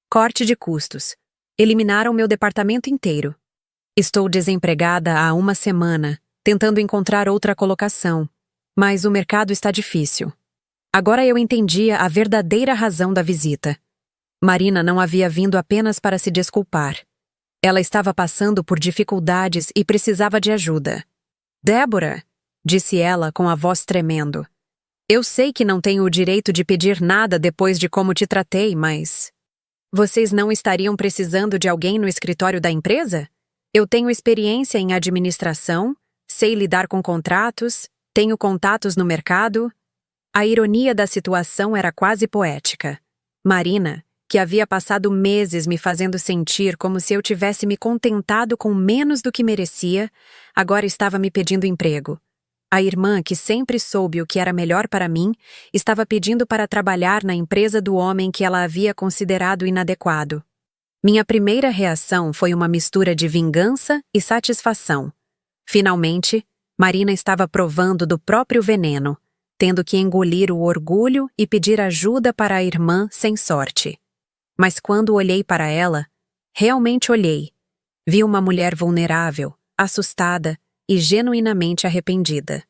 Corte de custos. Eliminaram meu departamento inteiro. Estou desempregada há uma semana, tentando encontrar outra colocação. Mas o mercado está difícil. Agora eu entendia a verdadeira razão da visita. Marina não havia vindo apenas para se desculpar. Ela estava passando por dificuldades e precisava de ajuda. Débora, disse ela com a voz tremendo. Eu sei que não tenho o direito de pedir nada depois de como te tratei, mas... Vocês não estariam precisando de alguém no escritório da empresa? Eu tenho experiência em administração, sei lidar com contratos, tenho contatos no mercado. A ironia da situação era quase poética. Marina, que havia passado meses me fazendo sentir como se eu tivesse me contentado com menos do que merecia, agora estava me pedindo emprego. A irmã, que sempre soube o que era melhor para mim, estava pedindo para trabalhar na empresa do homem que ela havia considerado inadequado. Minha primeira reação foi uma mistura de vingança e satisfação. Finalmente, Marina estava provando do próprio veneno, tendo que engolir o orgulho e pedir ajuda para a irmã sem sorte. Mas quando olhei para ela, realmente olhei, vi uma mulher vulnerável, assustada e genuinamente arrependida.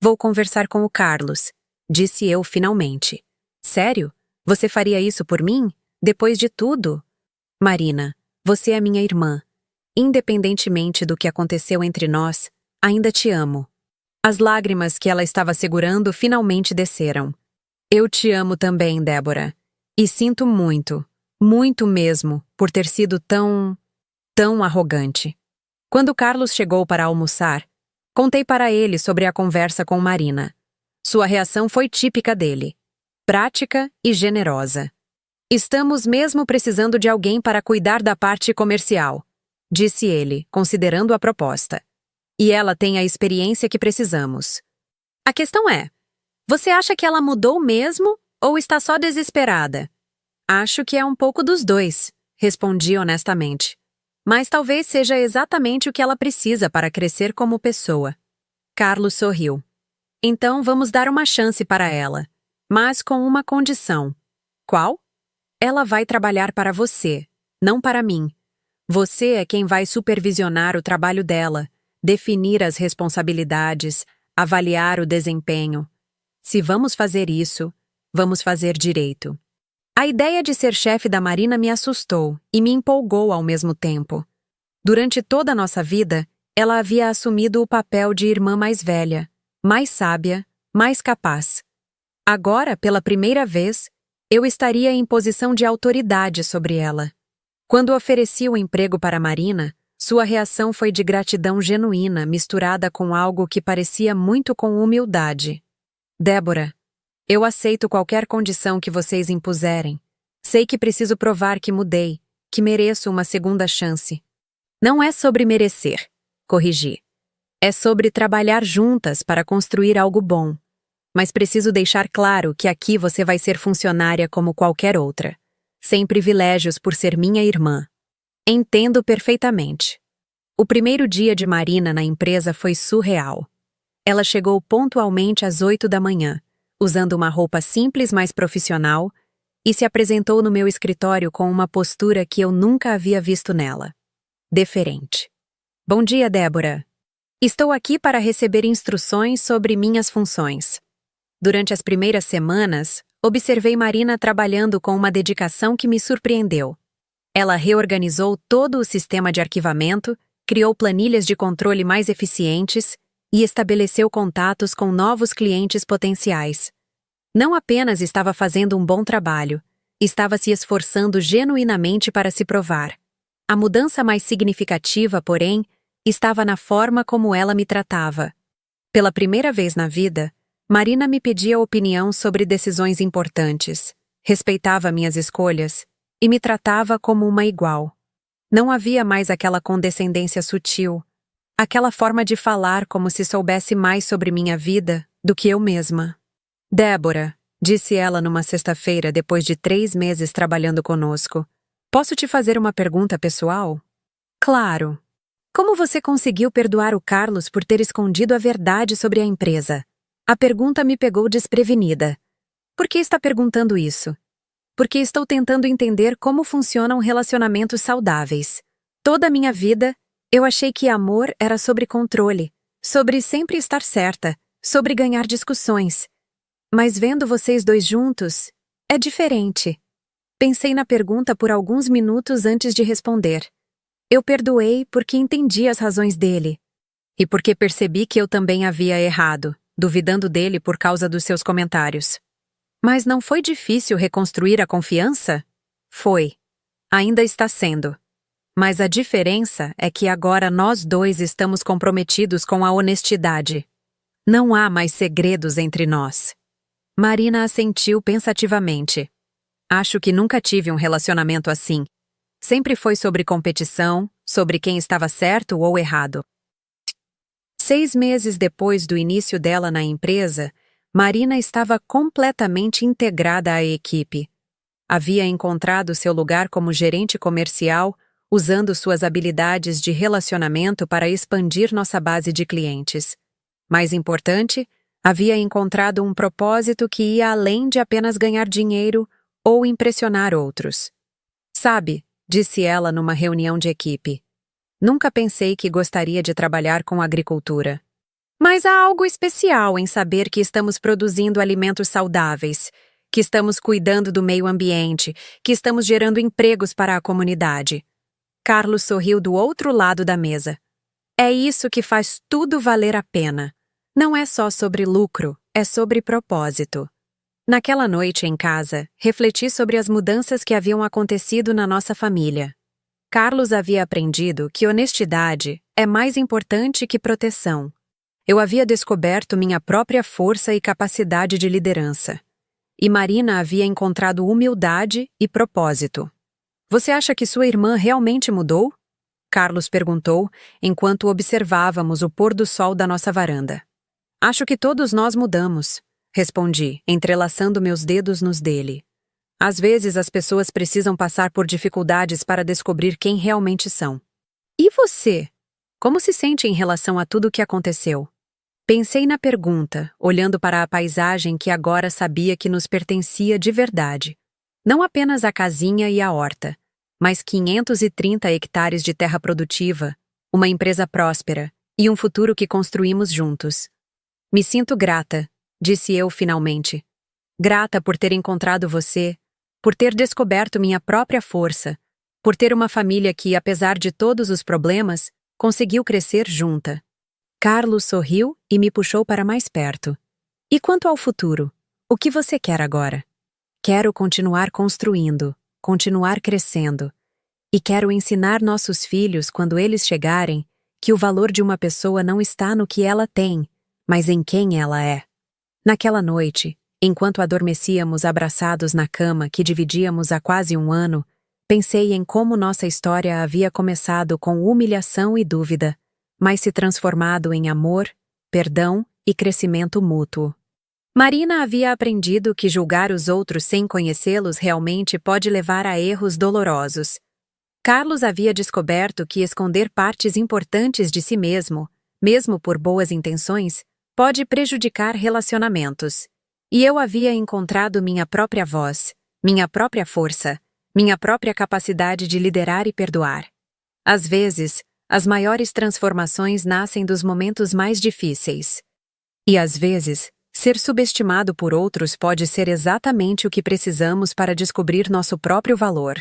Vou conversar com o Carlos, disse eu finalmente. Sério? Você faria isso por mim? Depois de tudo? Marina, você é minha irmã. Independentemente do que aconteceu entre nós, ainda te amo. As lágrimas que ela estava segurando finalmente desceram. Eu te amo também, Débora. E sinto muito, muito mesmo, por ter sido tão arrogante. Quando Carlos chegou para almoçar, contei para ele sobre a conversa com Marina. Sua reação foi típica dele. Prática e generosa. Estamos mesmo precisando de alguém para cuidar da parte comercial, disse ele, considerando a proposta. E ela tem a experiência que precisamos. A questão é, você acha que ela mudou mesmo ou está só desesperada? Acho que é um pouco dos dois, respondi honestamente. Mas talvez seja exatamente o que ela precisa para crescer como pessoa. Carlos sorriu. Então vamos dar uma chance para ela, mas com uma condição. Qual? Ela vai trabalhar para você, não para mim. Você é quem vai supervisionar o trabalho dela, definir as responsabilidades, avaliar o desempenho. Se vamos fazer isso, vamos fazer direito. A ideia de ser chefe da Marina me assustou e me empolgou ao mesmo tempo. Durante toda a nossa vida, ela havia assumido o papel de irmã mais velha, mais sábia, mais capaz. Agora, pela primeira vez, eu estaria em posição de autoridade sobre ela. Quando ofereci o emprego para Marina, sua reação foi de gratidão genuína misturada com algo que parecia muito com humildade. Débora, eu aceito qualquer condição que vocês impuserem. Sei que preciso provar que mudei, que mereço uma segunda chance. Não é sobre merecer, corrigi. É sobre trabalhar juntas para construir algo bom. Mas preciso deixar claro que aqui você vai ser funcionária como qualquer outra. Sem privilégios por ser minha irmã. Entendo perfeitamente. O primeiro dia de Marina na empresa foi surreal. Ela chegou pontualmente às 8 da manhã, usando uma roupa simples, mas profissional, e se apresentou no meu escritório com uma postura que eu nunca havia visto nela. Deferente. Bom dia, Débora. Estou aqui para receber instruções sobre minhas funções. Durante as primeiras semanas, observei Marina trabalhando com uma dedicação que me surpreendeu. Ela reorganizou todo o sistema de arquivamento, criou planilhas de controle mais eficientes e estabeleceu contatos com novos clientes potenciais. Não apenas estava fazendo um bom trabalho, estava se esforçando genuinamente para se provar. A mudança mais significativa, porém, estava na forma como ela me tratava. Pela primeira vez na vida, Marina me pedia opinião sobre decisões importantes, respeitava minhas escolhas e me tratava como uma igual. Não havia mais aquela condescendência sutil, aquela forma de falar como se soubesse mais sobre minha vida do que eu mesma. Débora, disse ela numa sexta-feira depois de 3 meses trabalhando conosco, posso te fazer uma pergunta pessoal? Claro. Como você conseguiu perdoar o Carlos por ter escondido a verdade sobre a empresa? A pergunta me pegou desprevenida. Por que está perguntando isso? Porque estou tentando entender como funcionam relacionamentos saudáveis. Toda a minha vida, eu achei que amor era sobre controle, sobre sempre estar certa, sobre ganhar discussões. Mas vendo vocês dois juntos, é diferente. Pensei na pergunta por alguns minutos antes de responder. Eu perdoei porque entendi as razões dele. E porque percebi que eu também havia errado, duvidando dele por causa dos seus comentários. Mas não foi difícil reconstruir a confiança? Foi. Ainda está sendo. Mas a diferença é que agora nós dois estamos comprometidos com a honestidade. Não há mais segredos entre nós. Marina assentiu pensativamente. Acho que nunca tive um relacionamento assim. Sempre foi sobre competição, sobre quem estava certo ou errado. 6 meses depois do início dela na empresa, Marina estava completamente integrada à equipe. Havia encontrado seu lugar como gerente comercial, usando suas habilidades de relacionamento para expandir nossa base de clientes. Mais importante, havia encontrado um propósito que ia além de apenas ganhar dinheiro ou impressionar outros. Sabe, disse ela numa reunião de equipe, nunca pensei que gostaria de trabalhar com agricultura. Mas há algo especial em saber que estamos produzindo alimentos saudáveis, que estamos cuidando do meio ambiente, que estamos gerando empregos para a comunidade. Carlos sorriu do outro lado da mesa. É isso que faz tudo valer a pena. Não é só sobre lucro, é sobre propósito. Naquela noite em casa, refleti sobre as mudanças que haviam acontecido na nossa família. Carlos havia aprendido que honestidade é mais importante que proteção. Eu havia descoberto minha própria força e capacidade de liderança. E Marina havia encontrado humildade e propósito. Você acha que sua irmã realmente mudou? Carlos perguntou, enquanto observávamos o pôr do sol da nossa varanda. Acho que todos nós mudamos, respondi, entrelaçando meus dedos nos dele. Às vezes as pessoas precisam passar por dificuldades para descobrir quem realmente são. E você? Como se sente em relação a tudo o que aconteceu? Pensei na pergunta, olhando para a paisagem que agora sabia que nos pertencia de verdade. Não apenas a casinha e a horta, mas 530 hectares de terra produtiva, uma empresa próspera e um futuro que construímos juntos. Me sinto grata, disse eu finalmente. Grata por ter encontrado você, por ter descoberto minha própria força, por ter uma família que, apesar de todos os problemas, conseguiu crescer junta. Carlos sorriu e me puxou para mais perto. E quanto ao futuro? O que você quer agora? Quero continuar construindo, continuar crescendo. E quero ensinar nossos filhos, quando eles chegarem, que o valor de uma pessoa não está no que ela tem, mas em quem ela é. Naquela noite, enquanto adormecíamos abraçados na cama que dividíamos há quase 1 ano, pensei em como nossa história havia começado com humilhação e dúvida, mas se transformado em amor, perdão e crescimento mútuo. Marina havia aprendido que julgar os outros sem conhecê-los realmente pode levar a erros dolorosos. Carlos havia descoberto que esconder partes importantes de si mesmo, mesmo por boas intenções, pode prejudicar relacionamentos. E eu havia encontrado minha própria voz, minha própria força, minha própria capacidade de liderar e perdoar. Às vezes, as maiores transformações nascem dos momentos mais difíceis. E às vezes, ser subestimado por outros pode ser exatamente o que precisamos para descobrir nosso próprio valor.